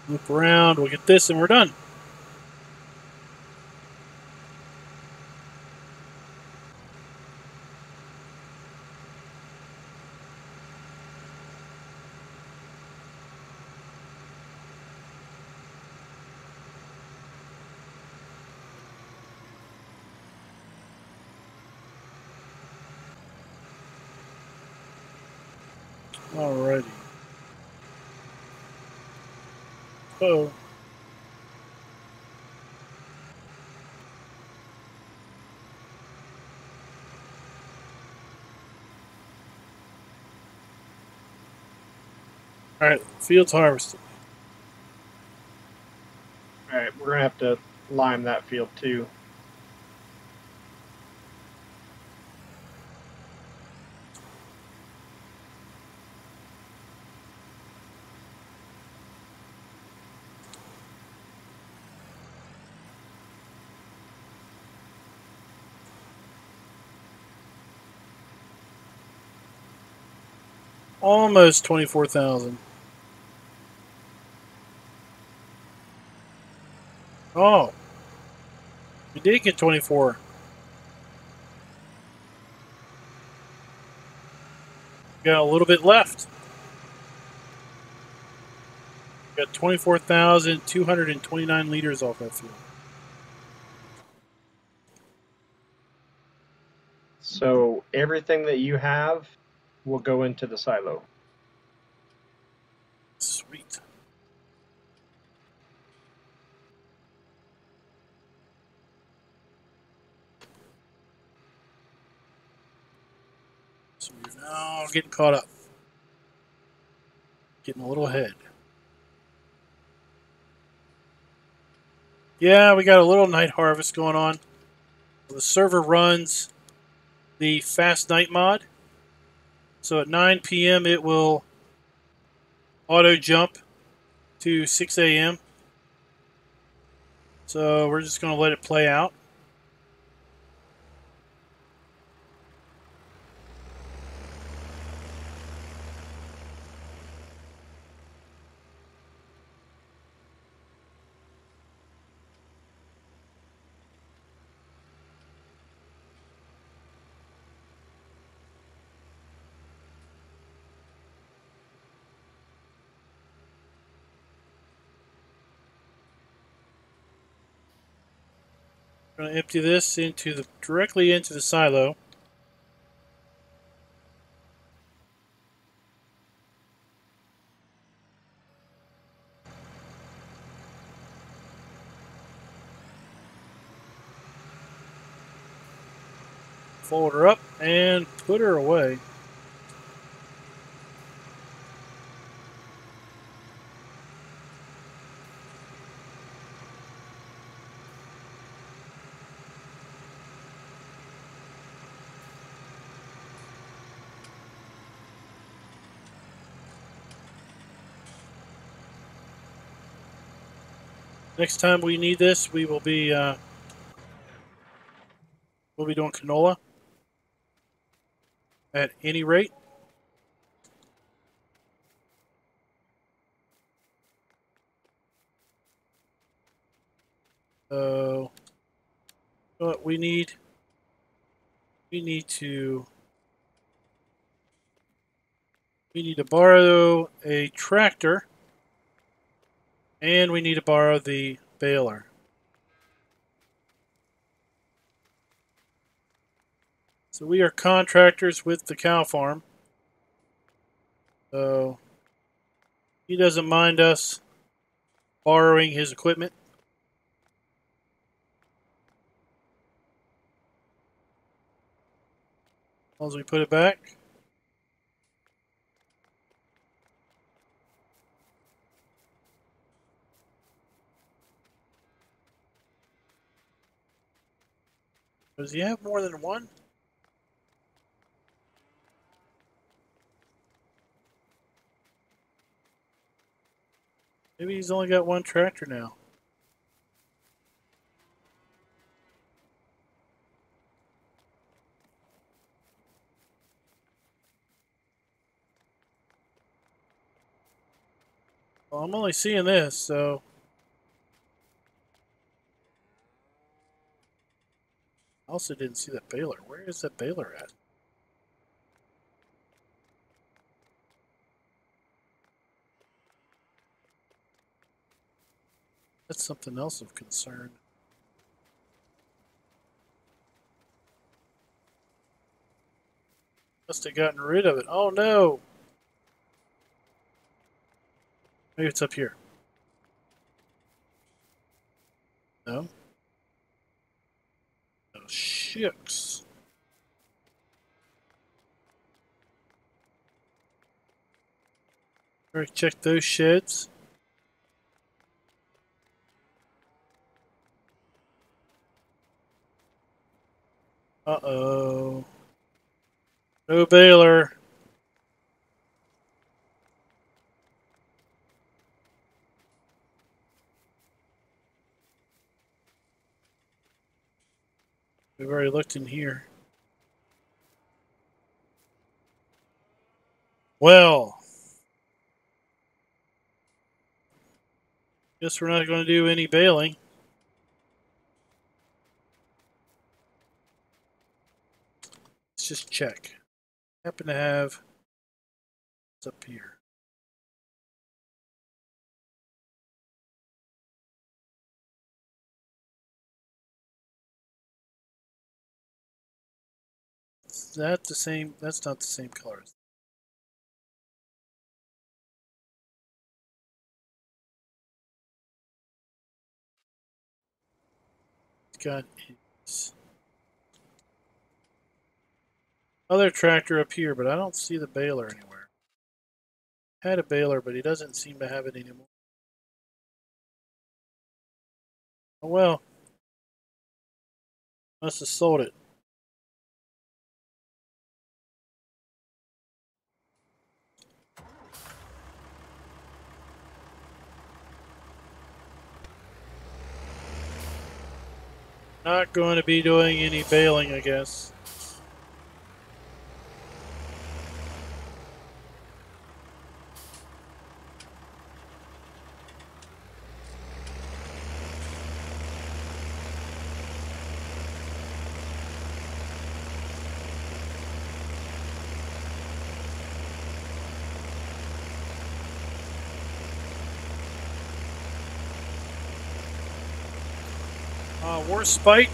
Loop around, we'll get this and we're done. Alrighty. Oh. Alright, field's harvested. Alright, we're going to have to lime that field too. Almost 24,000. Oh. We did get 24. Got a little bit left. Got 24,229 liters off that field. So everything that you have will go into the silo. Sweet. So we're now getting caught up. Getting a little ahead. Yeah, we got a little night harvest going on. The server runs the fast night mod. So at 9 p.m. it will auto jump to 6 a.m. So we're just going to let it play out. We're going to empty this directly into the silo. Fold her up and put her away. Next time we need this, we'll be doing canola. At any rate. So what we need to borrow a tractor, and we need to borrow the baler. So we are contractors with the cow farm. So he doesn't mind us borrowing his equipment. As long as we put it back. Does he have more than one? Maybe he's only got one tractor now. Well, I'm only seeing this, so... I also didn't see that baler. Where is that baler at? That's something else of concern. Must have gotten rid of it. Oh no! Maybe it's up here. No? Oh, shucks. Alright, check those sheds. Uh-oh. No baler. We've already looked in here. Well. Guess we're not going to do any baling. Let's just check. Happen to have what's up here. Is that the same? That's not the same color. It's got its other tractor up here, but I don't see the baler anywhere. Had a baler, but he doesn't seem to have it anymore. Oh well. Must have sold it. Not going to be doing any baling, I guess. Warspite,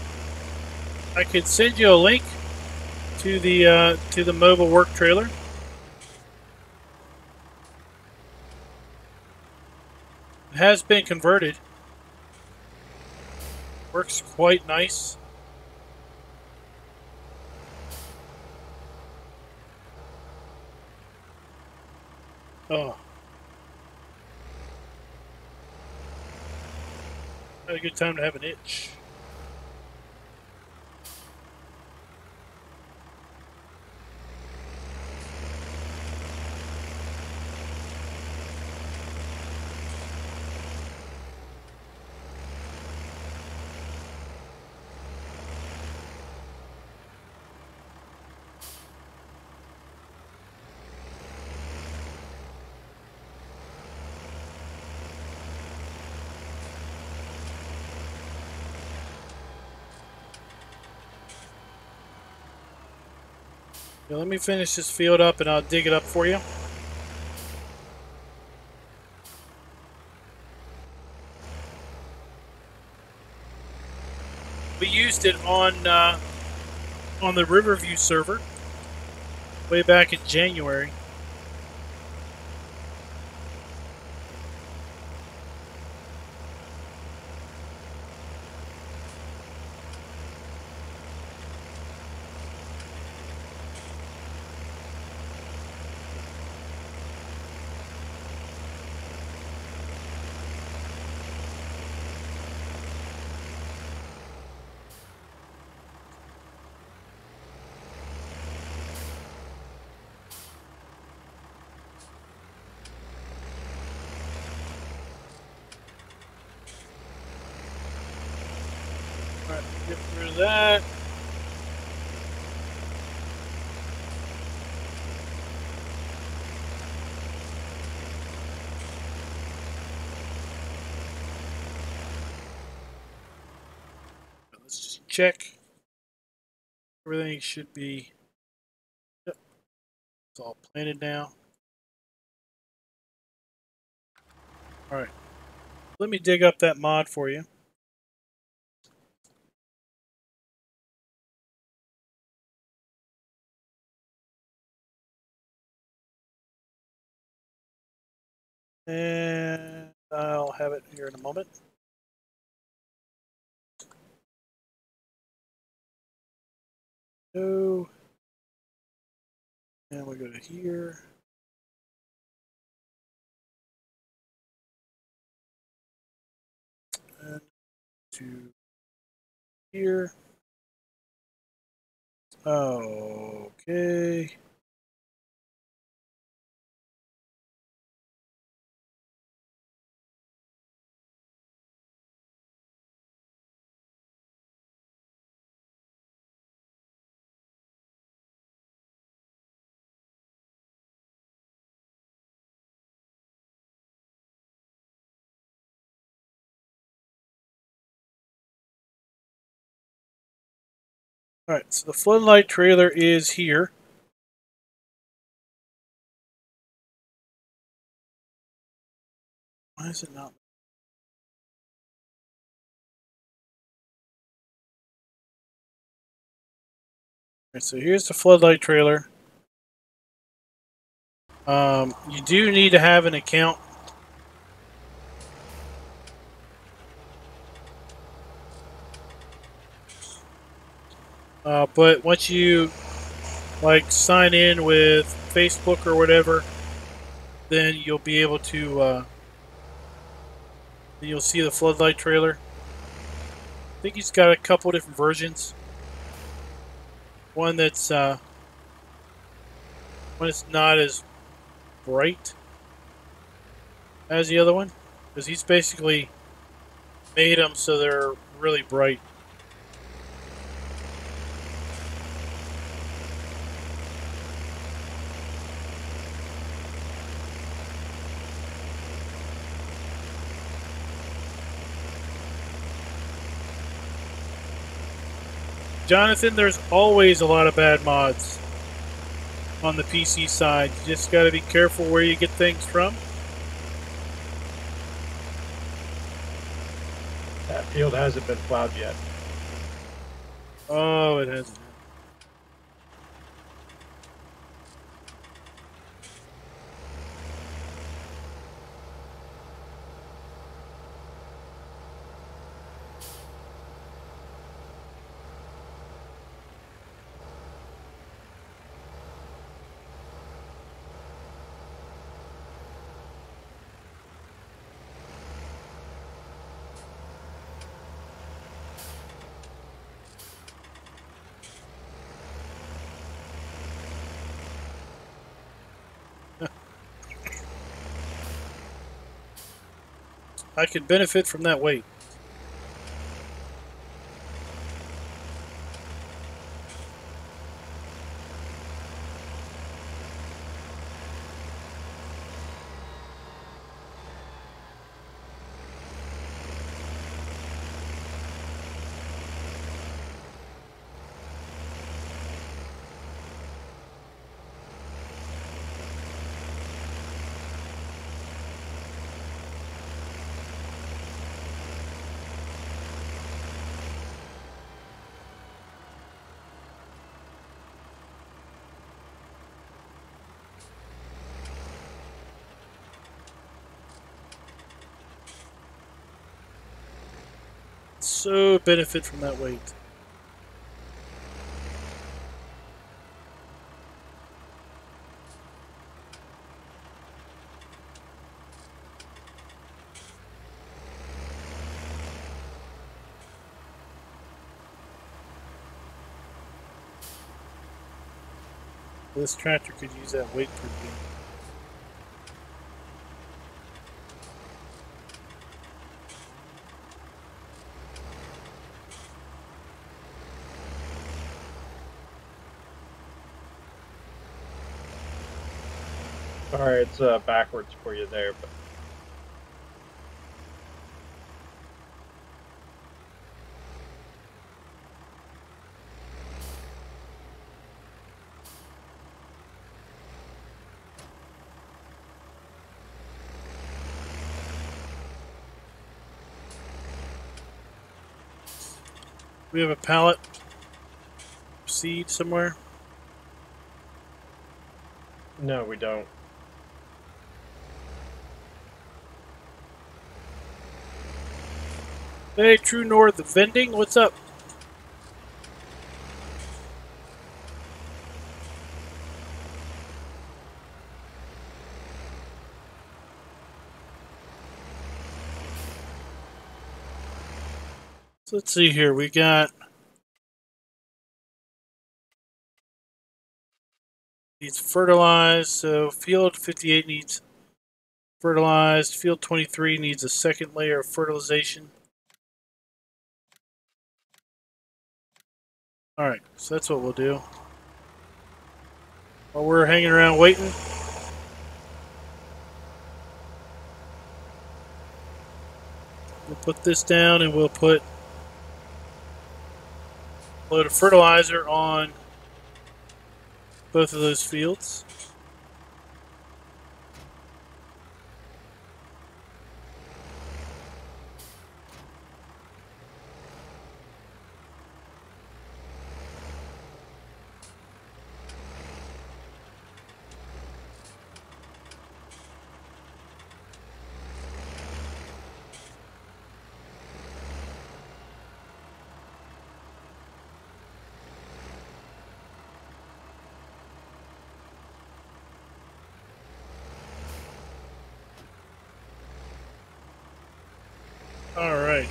I could send you a link to the mobile work trailer. It has been converted. Works quite nice. Oh. Had a good time to have an itch. Yeah, let me finish this field up and I'll dig it up for you. We used it on the Riverview server way back in January. Alright, get rid of that. Let's just check. Everything should be, yep, it's all planted now. Alright, let me dig up that mod for you. And I'll have it here in a moment. No. And we go to here. And to here. Okay. Alright, so the floodlight trailer is here. Why is it not? Alright, so here's the floodlight trailer. You do need to have an account. But once you sign in with Facebook or whatever, then you'll be able to. Then you'll see the floodlight trailer. I think he's got a couple different versions. One that's not as bright as the other one, because he's basically made them so they're really bright. Jonathan, there's always a lot of bad mods on the PC side. You just got to be careful where you get things from. That field hasn't been plowed yet. Oh, it hasn't. I could benefit from that weight. So benefit from that weight. This tractor could use that weight pretty good. Sorry, it's backwards for you there, but We have a pallet of seed somewhere. no, we don't. Hey, True North Vending, what's up? So let's see here. We got needs fertilized. So field 58 needs fertilized. Field 23 needs a second layer of fertilization. All right, so that's what we'll do. While we're hanging around waiting, we'll put this down and we'll put a load of fertilizer on both of those fields. All right.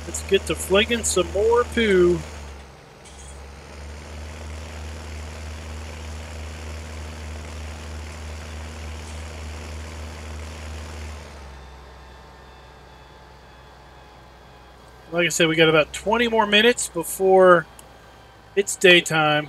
Let's get to flinging some more poo. Like I said, we got about 20 more minutes before it's daytime.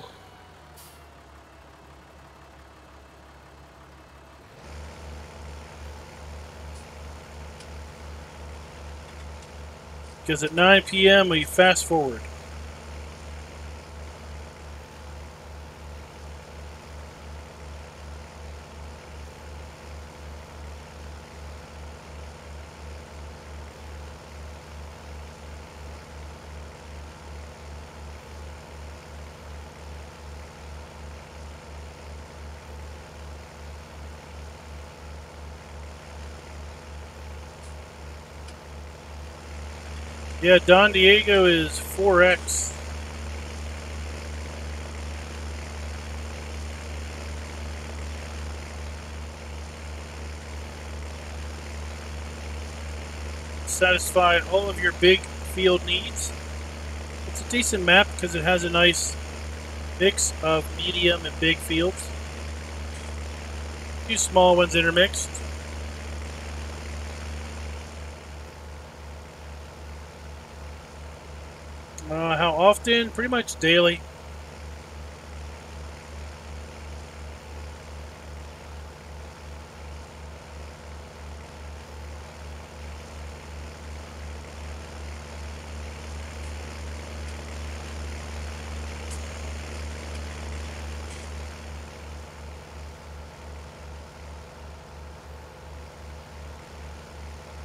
Because at 9 p.m. we fast forward. Yeah, Don Diego is 4X. Satisfy all of your big field needs. It's a decent map because it has a nice mix of medium and big fields. A few small ones intermixed. How often? Pretty much daily.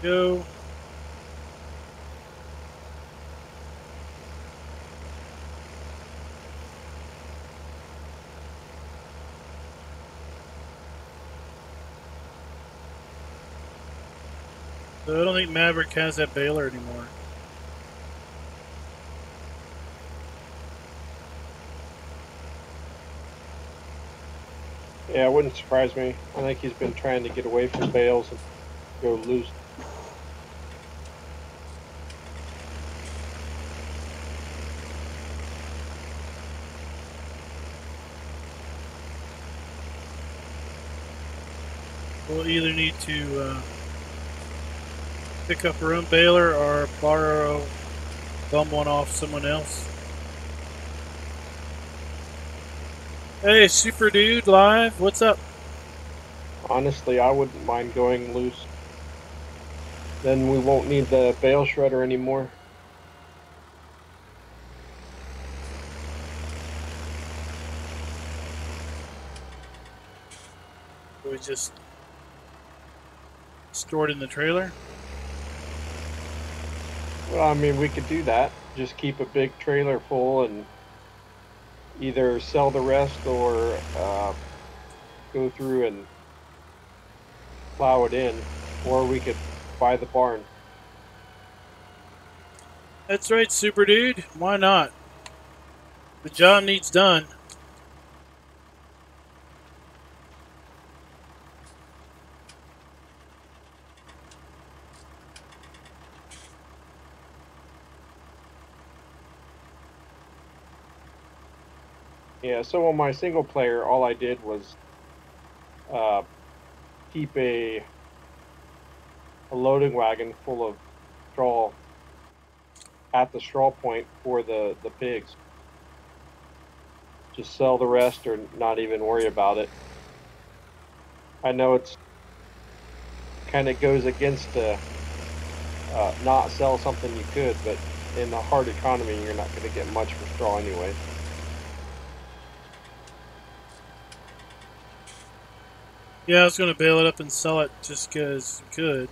Go. So I don't think Maverick has that baler anymore. Yeah, it wouldn't surprise me. I think he's been trying to get away from bales and go loose. We'll either need to pick up our own baler or borrow, bum one off someone else. Hey, Super Dude Live, what's up? Honestly, I wouldn't mind going loose. Then we won't need the bale shredder anymore. We just store it in the trailer. Well, I mean, we could do that. Just keep a big trailer full and either sell the rest or go through and plow it in, or we could buy the barn. That's right, super dude. Why not? The job needs done. Yeah, so on my single player, all I did was keep a loading wagon full of straw at the straw point for the pigs. Just sell the rest or not even worry about it. I know it's kind of goes against the not sell something you could, but in a hard economy, you're not going to get much for straw anyway. Yeah, I was going to bail it up and sell it just because we could.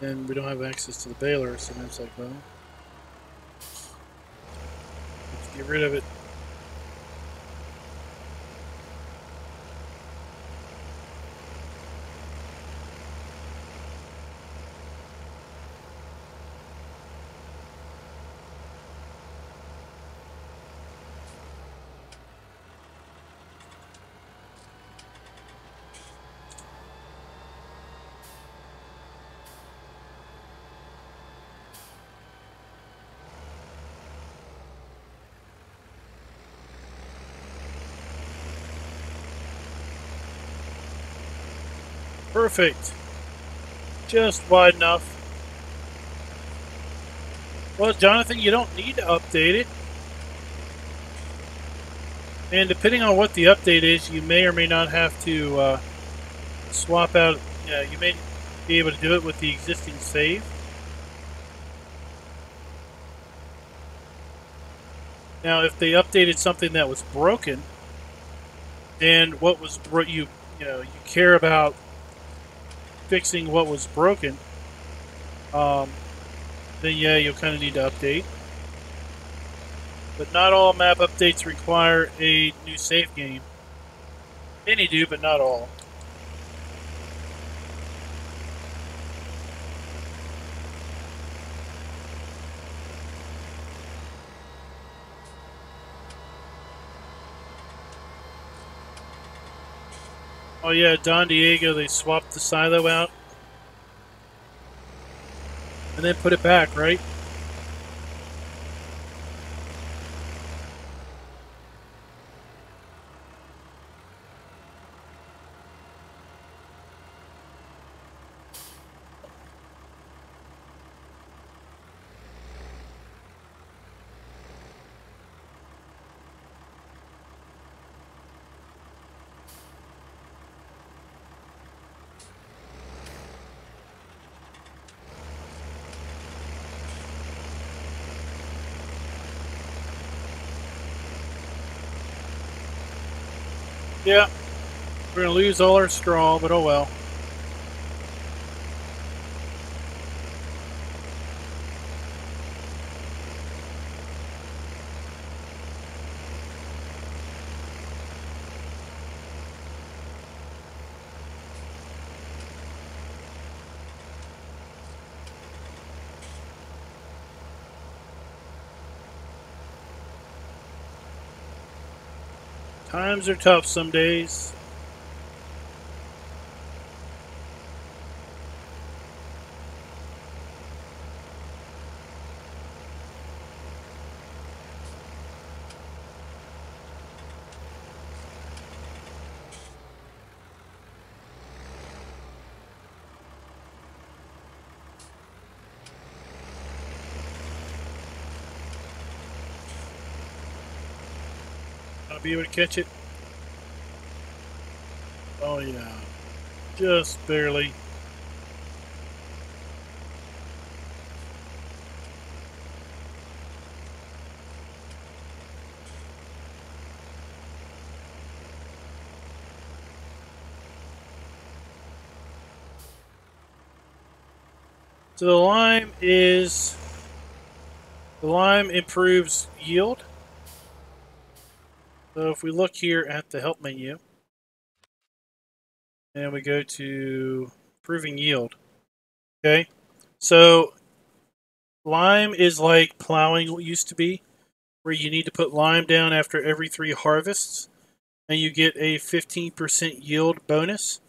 And we don't have access to the baler, so then it's like, well, let's get rid of it. Perfect. Just wide enough. Well, Jonathan, you don't need to update it. And depending on what the update is, you may or may not have to swap out. You may be able to do it with the existing save. Now, if they updated something that was broken, then what was you care about fixing what was broken, then yeah, you'll kind of need to update. But not all map updates require a new save game. Many do, but not all. Oh yeah, Don Diego, they swapped the silo out and then put it back, right? Yeah, we're gonna lose all our straw, but oh well. Times are tough some days. I'll be able to catch it. Oh yeah, just barely. So the lime improves yield. So if we look here at the help menu and we go to improving yield, okay. So Lime is like plowing used to be, where you need to put lime down after every 3 harvests, and you get a 15% yield bonus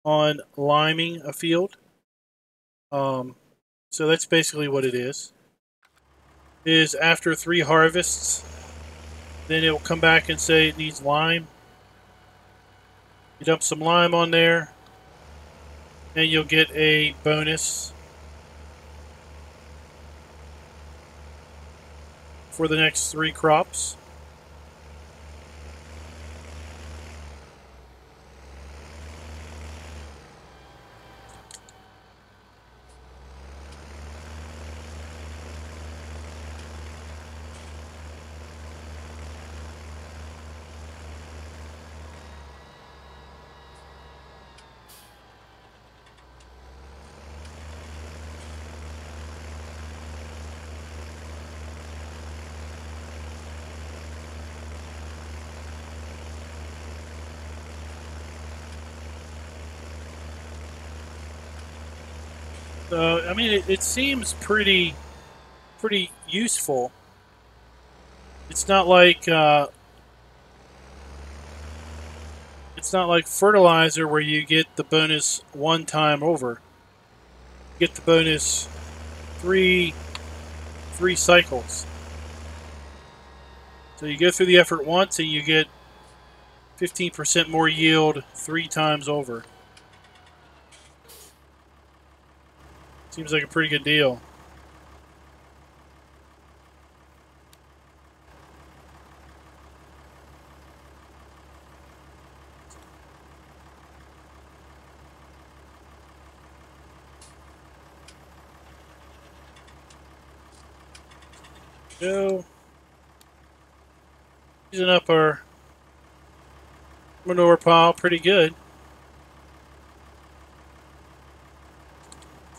on liming a field. So that's basically what it is. Is after 3 harvests, then it will come back and say it needs lime. You dump some lime on there, and you'll get a bonus for the next 3 crops. So, I mean, it seems pretty useful. It's not like fertilizer where you get the bonus 1 time over. You get the bonus three cycles. So you go through the effort once and you get 15% more yield 3 times over. Seems like a pretty good deal. So, using up our manure pile pretty good.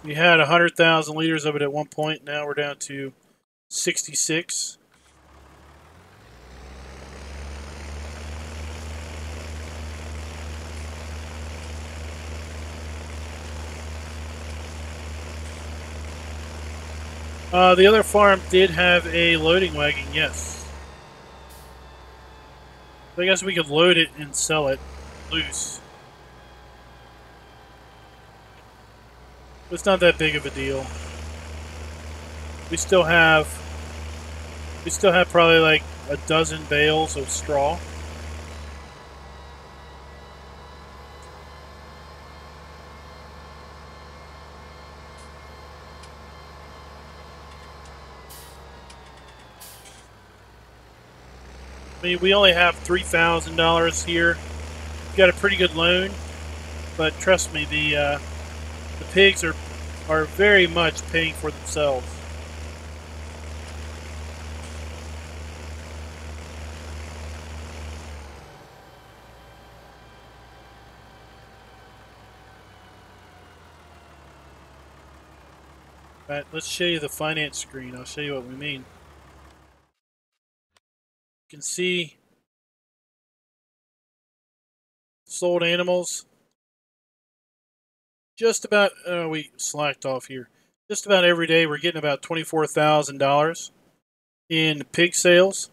We had 100,000 liters of it at one point. Now we're down to 66. The other farm did have a loading wagon, yes. So I guess we could load it and sell it loose. But it's not that big of a deal. We still have probably like a dozen bales of straw. I mean, we only have $3,000 here. We've got a pretty good loan, but trust me, the pigs are very much paying for themselves. All right, let's show you the finance screen. I'll show you what we mean. You can see sold animals. Just about, we slacked off here. Just about every day we're getting about $24,000 in pig sales.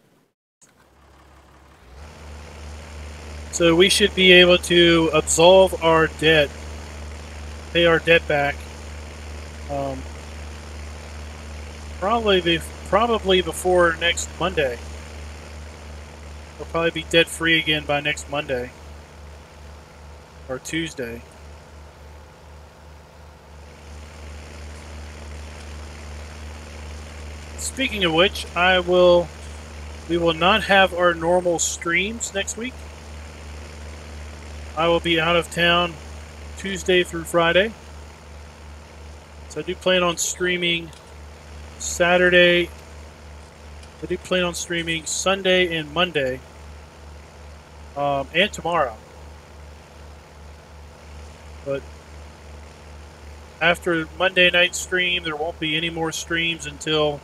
So we should be able to absolve our debt, pay our debt back, probably before next Monday. We'll probably be debt free again by next Monday or Tuesday. Speaking of which, we will not have our normal streams next week. I will be out of town Tuesday through Friday. So I do plan on streaming Saturday. I do plan on streaming Sunday and Monday. And tomorrow. But after Monday night stream, there won't be any more streams until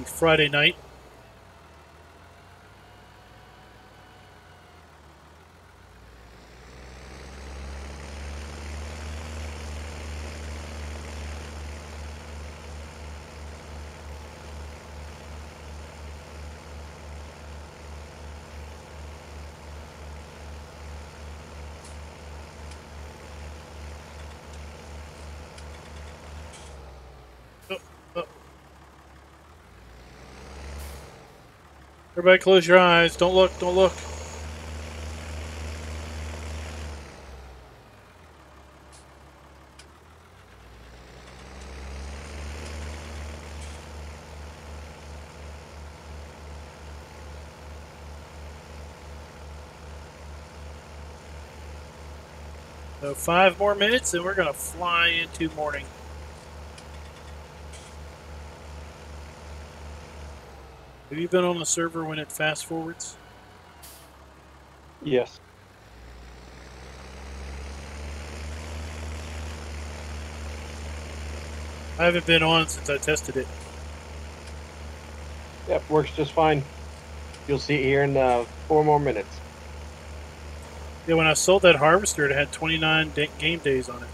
Friday night. Everybody close your eyes. Don't look, don't look. So 5 more minutes and we're going to fly into morning. Have you been on the server when it fast forwards? Yes. I haven't been on since I tested it. Yep, works just fine. You'll see it here in 4 more minutes. Yeah, when I sold that harvester, it had 29 game days on it.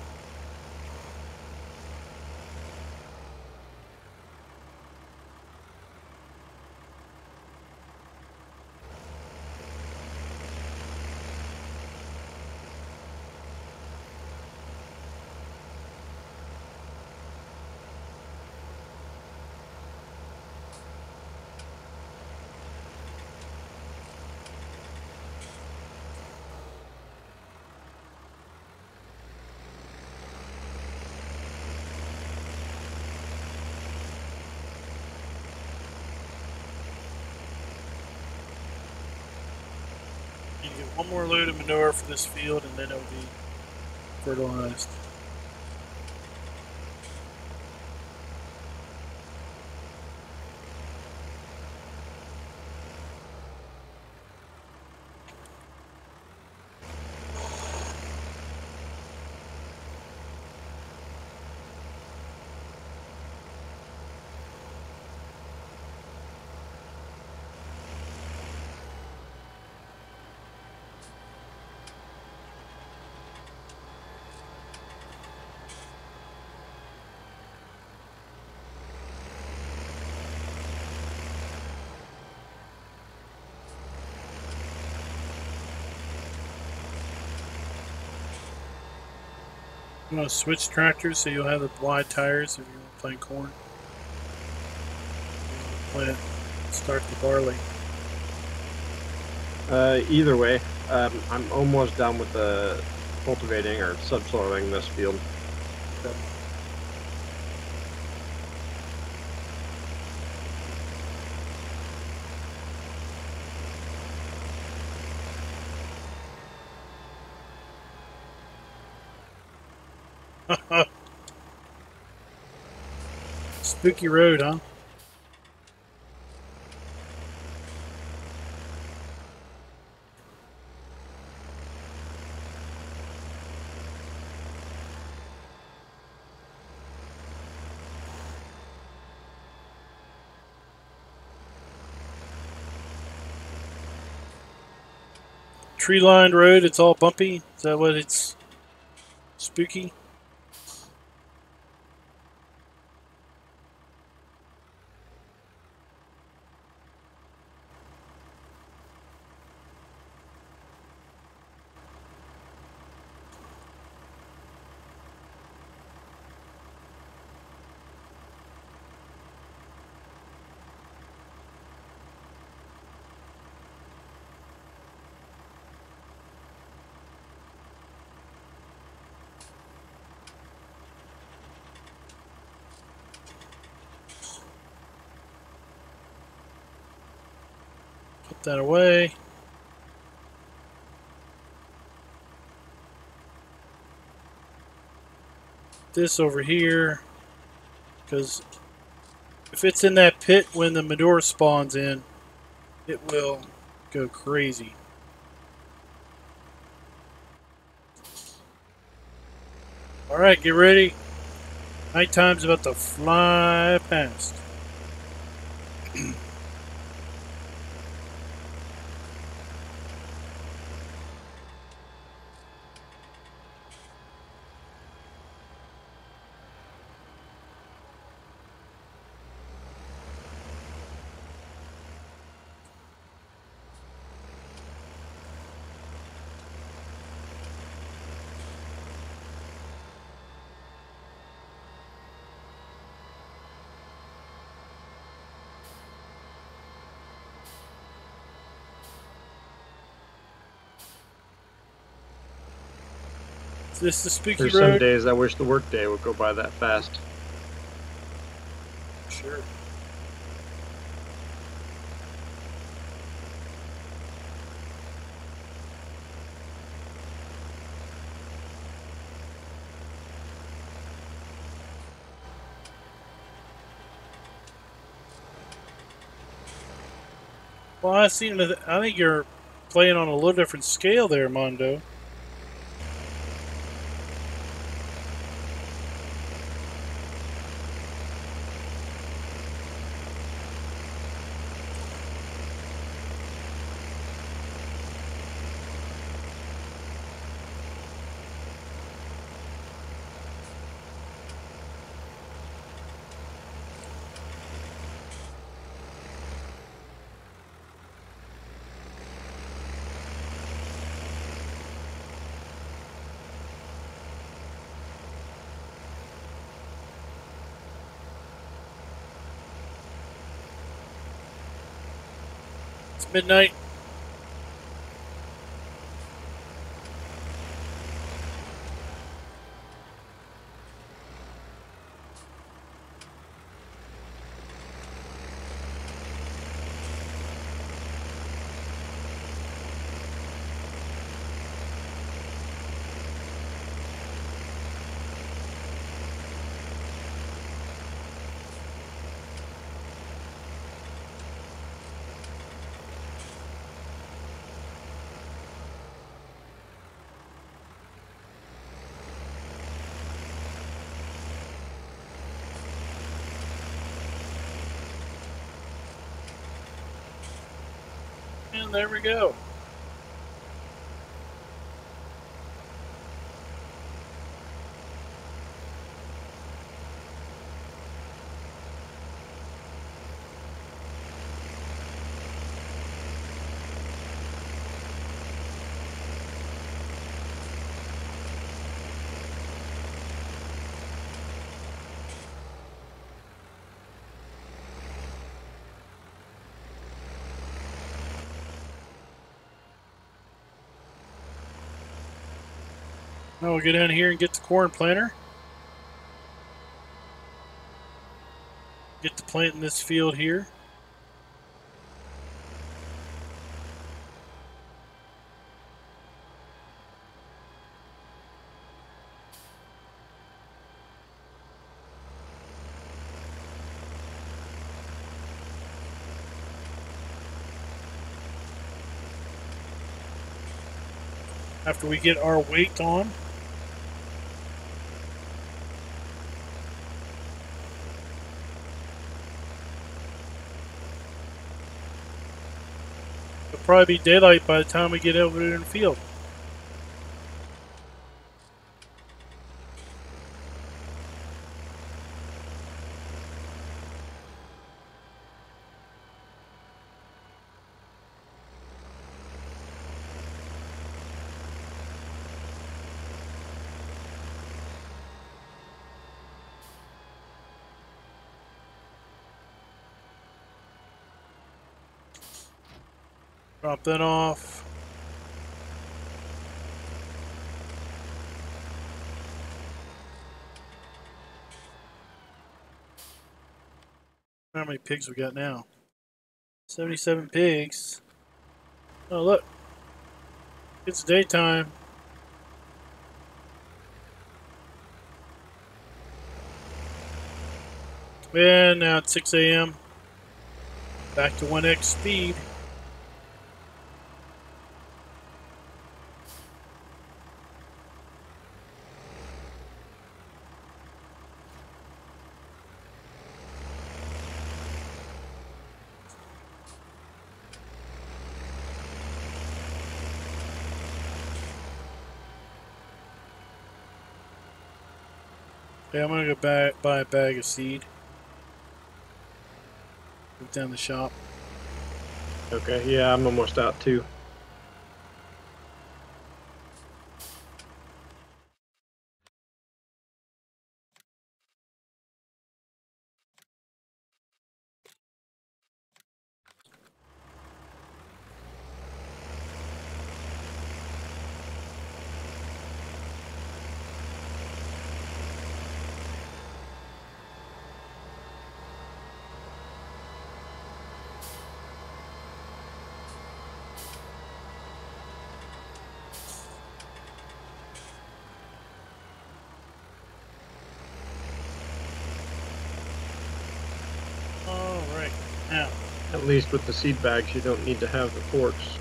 You get one more load of manure for this field and then it'll be fertilized. You want to switch tractors so you'll have the wide tires if you want to plant corn. You want to start the barley. Either way, I'm almost done with the cultivating or subsoiling this field. Spooky road, huh? Tree-lined road, it's all bumpy. Is that what it's spooky? Put that away. This over here, because if it's in that pit when the manure spawns in, it will go crazy. Alright, get ready. Nighttime's about to fly past. Is this the spooky There's some road? days I wish the workday would go by that fast. Sure. Well, I think you're playing on a little different scale there, Mondo. It's midnight. And there we go. Now we'll go down here and get the corn planter. Get to plant in this field here. After we get our weight on. It'll probably be daylight by the time we get over there in the field. Drop that off. How many pigs we got now? 77 pigs. Oh, look. It's daytime. And now it's 6 a.m. Back to 1x speed. Okay, I'm gonna go buy a bag of seed. Move down the shop. Okay, yeah, I'm almost out too. Now, At least with the seed bags, you don't need to have the forks.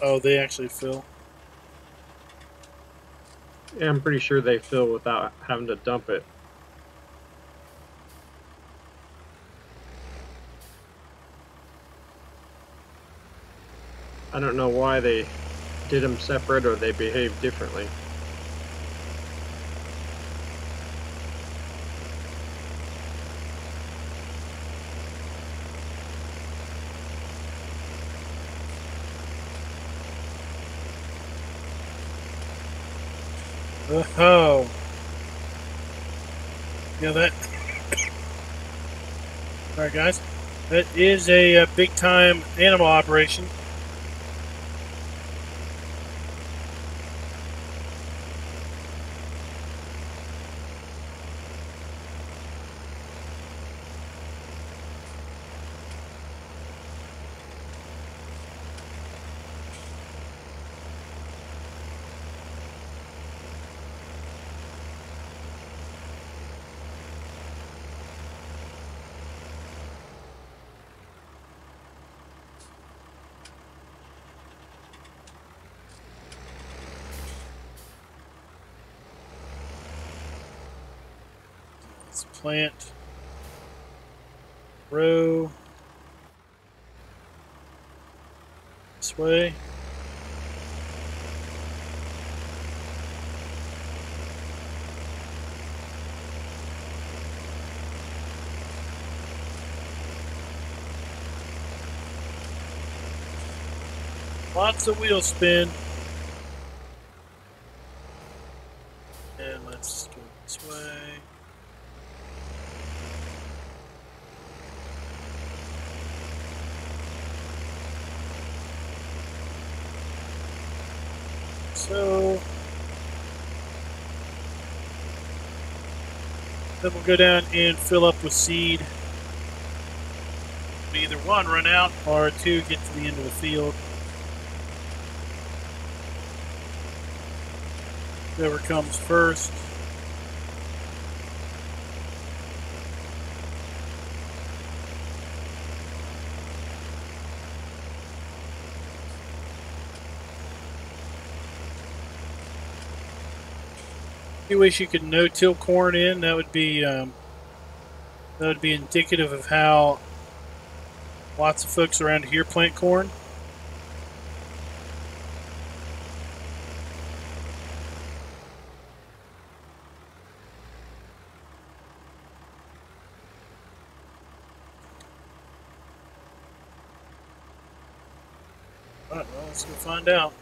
oh, they actually fill. Yeah, I'm pretty sure they fill without having to dump it. I don't know why they did them separate or they behave differently. Oh. Yeah, that. Alright, guys. That is a big time animal operation. Let's plant. Row. This way. Lots of wheel spin. And let's go this way. So then we'll go down and fill up with seed. Either one, run out, or two, get to the end of the field. Whoever comes first. You wish you could no-till corn in. That would be indicative of how lots of folks around here plant corn. All right, well, let's go find out.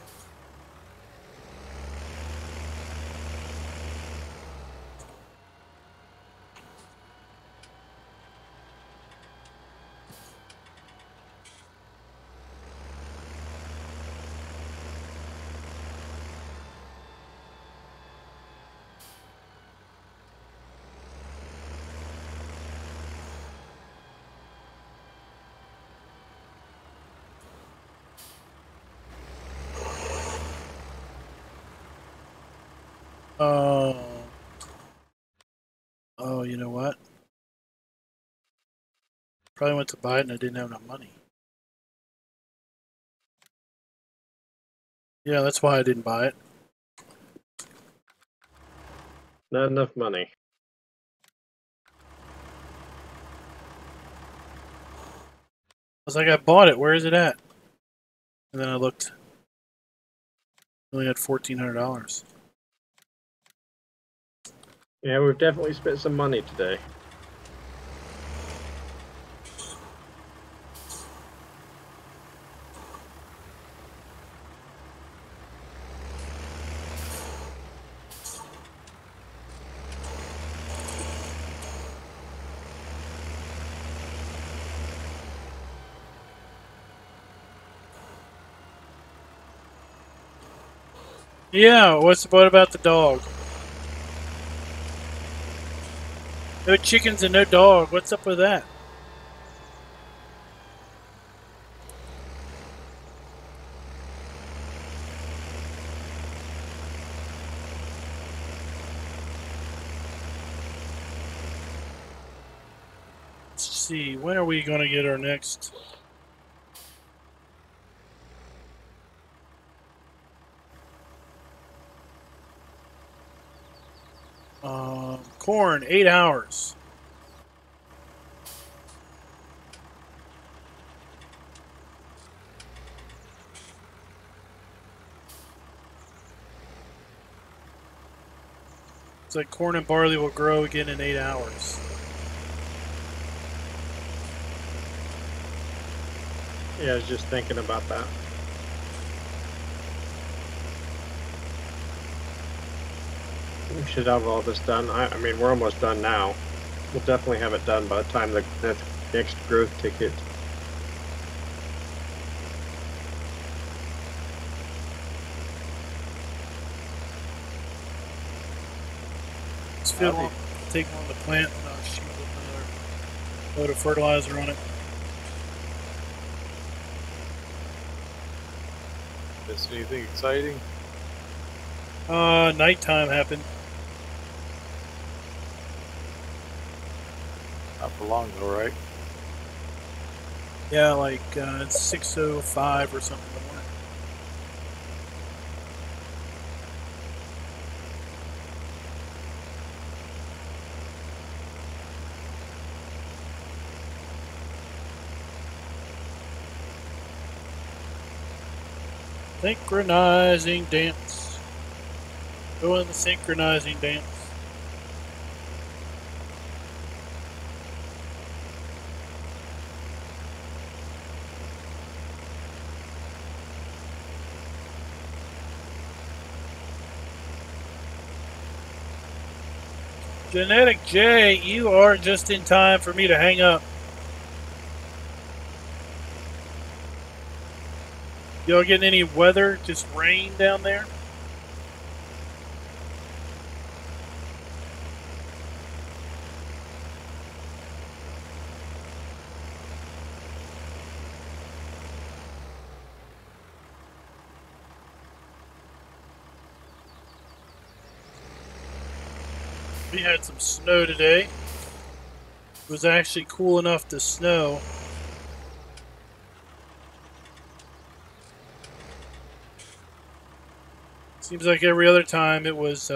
Oh, you know what? Probably went to buy it and I didn't have enough money. Yeah, that's why I didn't buy it. Not enough money. I was like, I bought it. Where is it at? And then I looked. I only had $1,400. Yeah, we've definitely spent some money today. Yeah, what about the dog? No chickens and no dog. What's up with that? see. When are we going to get our next? Corn, 8 hours. It's like corn and barley will grow again in 8 hours. Yeah, I was just thinking about that. We should have all this done. I mean, we're almost done now. We'll definitely have it done by the time the next growth ticket. This field won't take long to plant, and I'll shoot with another load of fertilizer on it. Is anything exciting? Nighttime happened. Not for long though, right? Yeah, like it's 6:05 or something in the morning. Synchronizing dance. Doing the synchronizing dance. Genetic J, you are just in time for me to hang up. Y'all getting any weather? Just rain down there? We had some snow today. It was actually cool enough to snow. Seems like every other time it was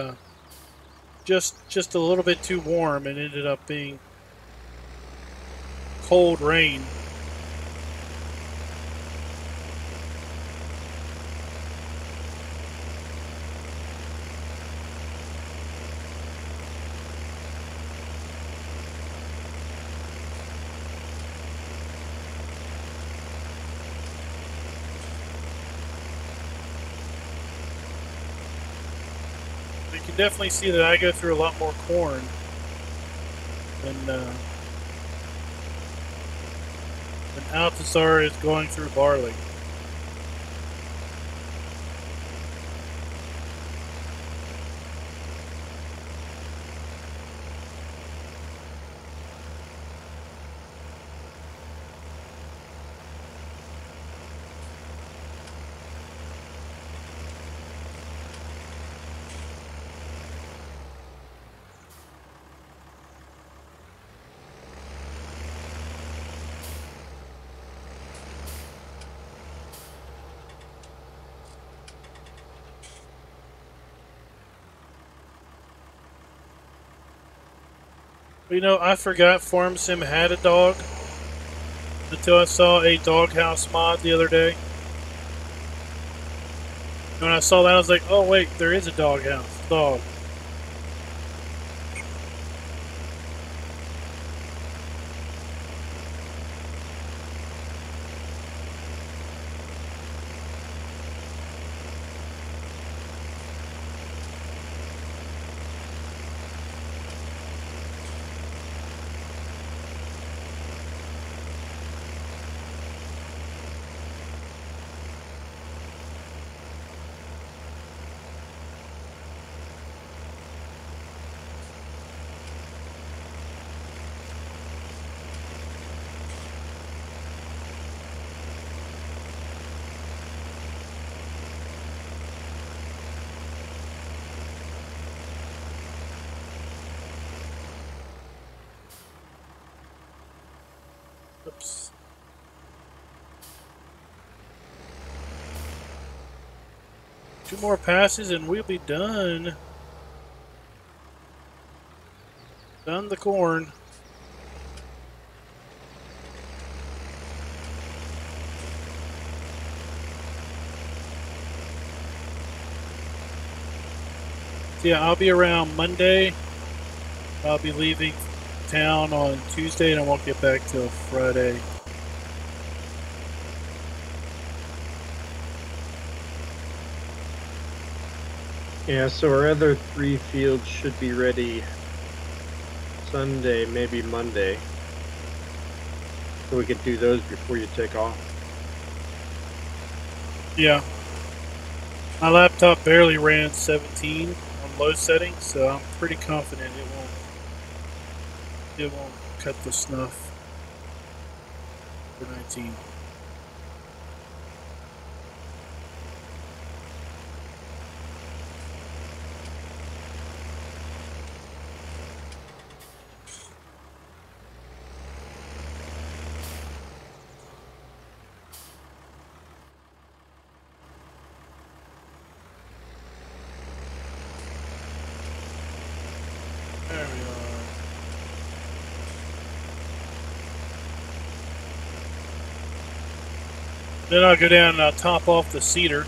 just a little bit too warm and ended up being cold rain. You can definitely see that I go through a lot more corn than Altasar is going through barley. You know, I forgot Farm Sim had a dog until I saw a doghouse mod the other day. When I saw that, I was like, oh wait, there is a doghouse. Dog. 2 more passes and we'll be done. Done the corn. So yeah, I'll be around Monday. I'll be leaving town on Tuesday and I won't get back till Friday. Yeah, so our other 3 fields should be ready Sunday, maybe Monday. So we could do those before you take off. Yeah. My laptop barely ran 17 on low settings, so I'm pretty confident it won't cut the snuff for 19. There we are. Then I'll go down and I'll top off the cedar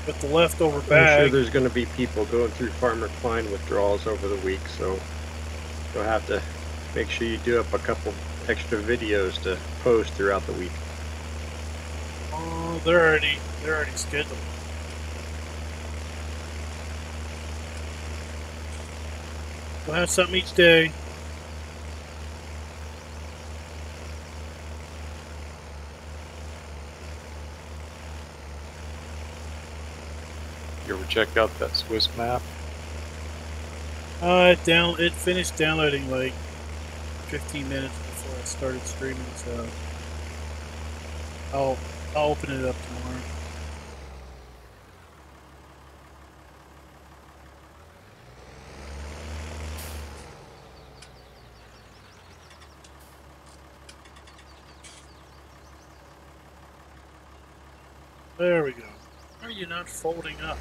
with the leftover I'm bag. sure there's going to be people going through Farmer Klein withdrawals over the week, so you'll have to make sure you do up a couple extra videos to post throughout the week. Oh, they're already scheduled. We'll have something each day. You ever check out that Swiss map? It finished downloading like 15 minutes before I started streaming, so I'll open it up tomorrow. There we go. Why are you not folding up?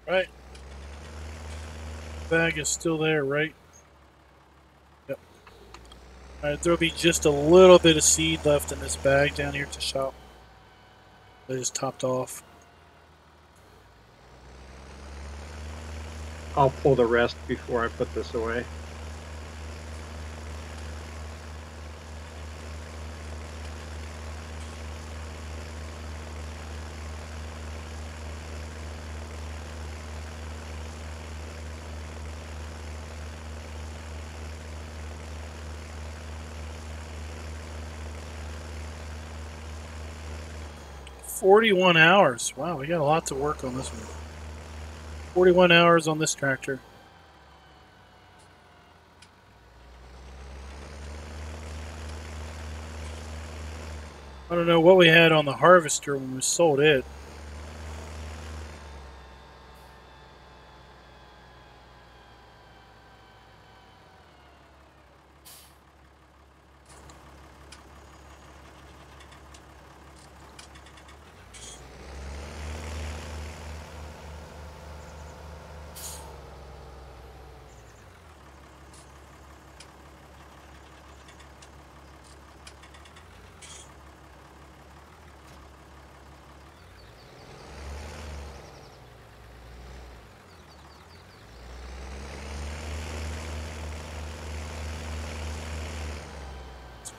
Right. Bag is still there, right? Yep. Alright, there'll be just a little bit of seed left in this bag down here to shop. They just topped off. I'll pull the rest before I put this away. $41 hours. Wow, we got a lot to work on this one. 41 hours on this tractor. I don't know what we had on the harvester when we sold it.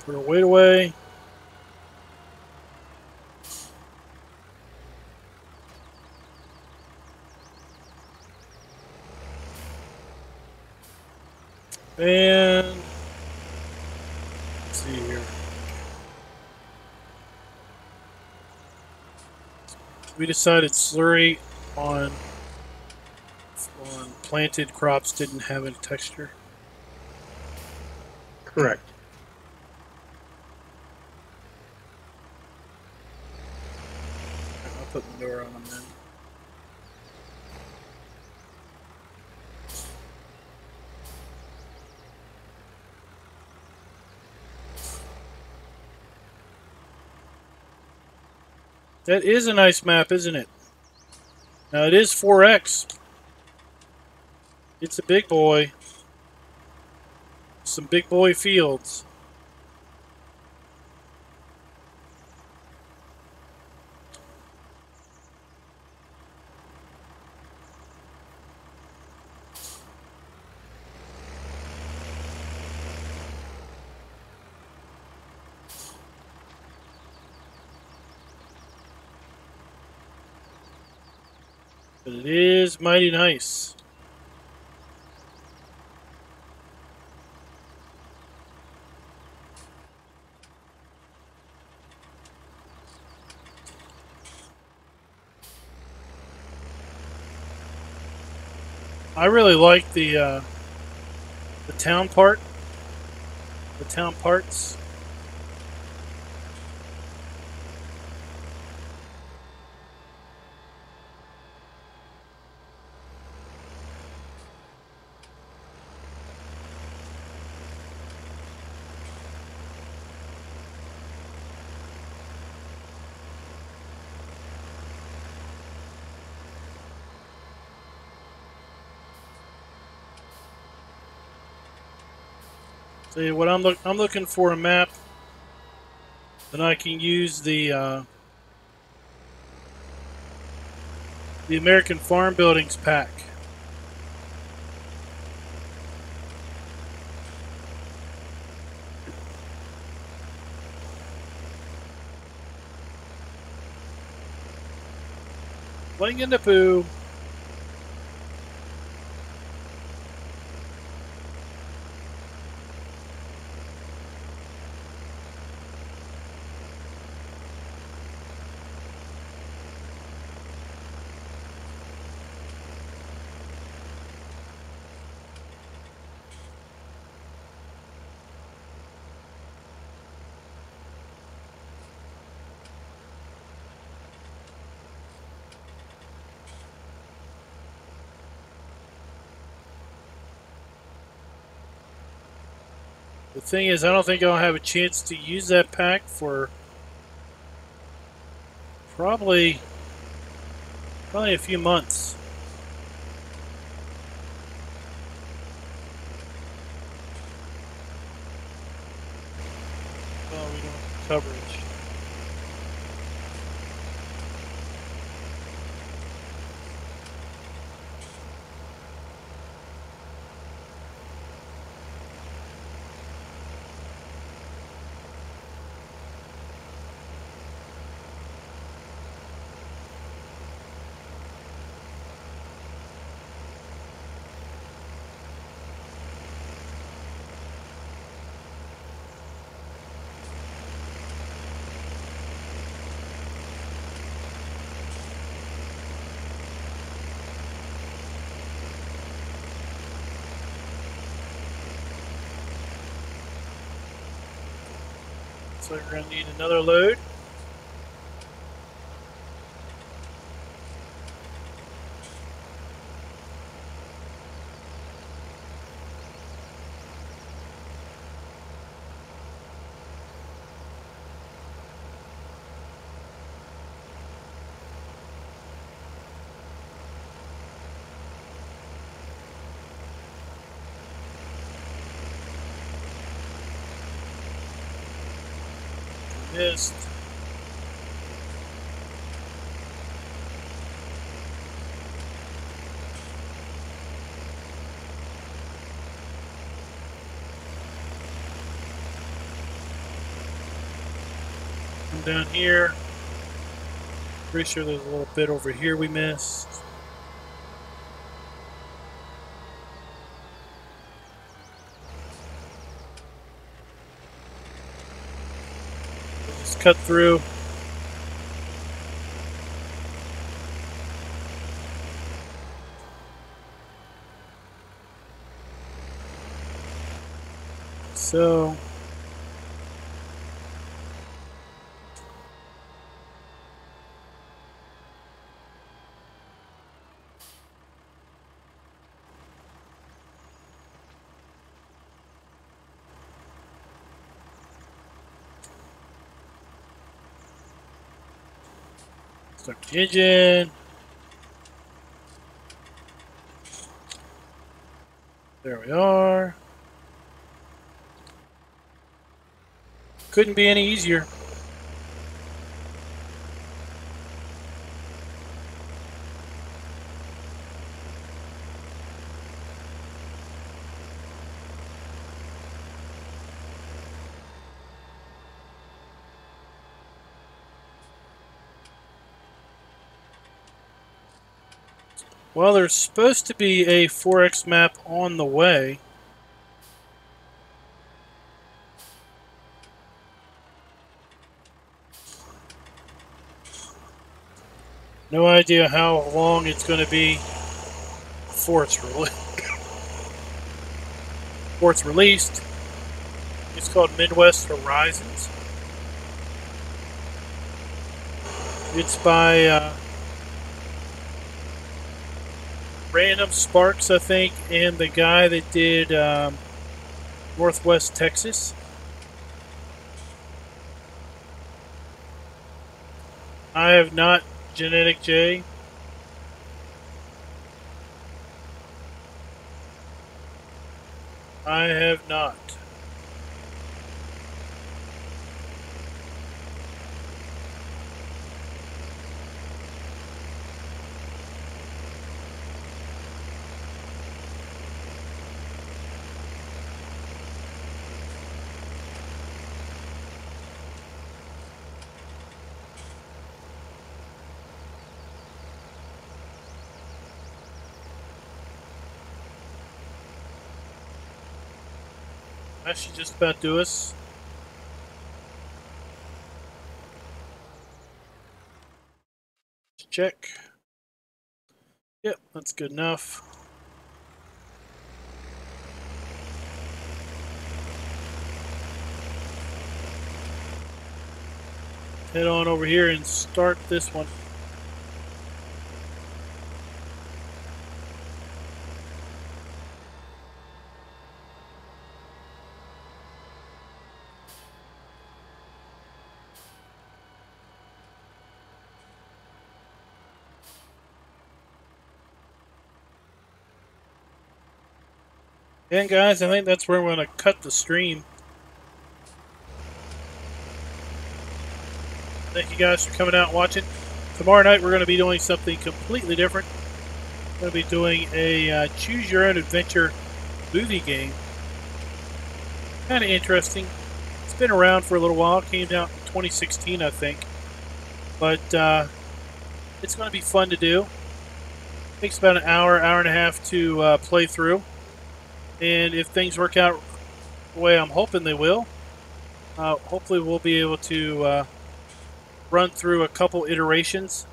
Put our weight away. And let's see here. We decided slurry on planted crops didn't have any texture. Correct. I'll put manure on them then. That is a nice map, isn't it? Now it is 4X. It's a big boy. Some big boy fields. But it is mighty nice. I really like the town part. The town parts. See what I'm looking for a map that I can use the American Farm Buildings pack. Playing in the poo. The thing is, I don't think I'll have a chance to use that pack for probably a few months. Well, we don't have coverage. So we're going to need another load. Missed. Come down here. Pretty sure there's a little bit over here we missed. We'll just cut through. So start the engine. There we are. Couldn't be any easier. Well, there's supposed to be a 4X map on the way. No idea how long it's going to be before it's released. It's called Midwest Horizons. It's by Random Sparks, I think, and the guy that did Northwest Texas. I have not. Genetic J. I have not. That should just about do us. Check. Yep, that's good enough. Head on over here and start this one. And guys, I think that's where we're going to cut the stream. Thank you guys for coming out and watching. Tomorrow night we're going to be doing something completely different. We're going to be doing a choose your own adventure movie game. Kind of interesting. It's been around for a little while. It came out in 2016, I think. But it's going to be fun to do. It takes about an hour, hour and a half to play through. And if things work out the way I'm hoping they will, hopefully we'll be able to run through a couple iterations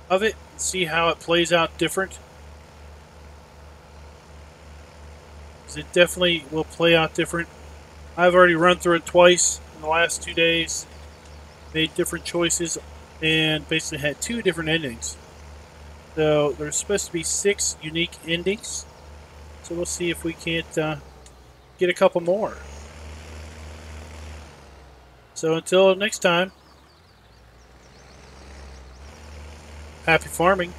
of it and see how it plays out different. Because it definitely will play out different. I've already run through it twice in the last 2 days, made different choices, and basically had 2 different endings. So there's supposed to be 6 unique endings. So we'll see if we can't get a couple more. So until next time, happy farming.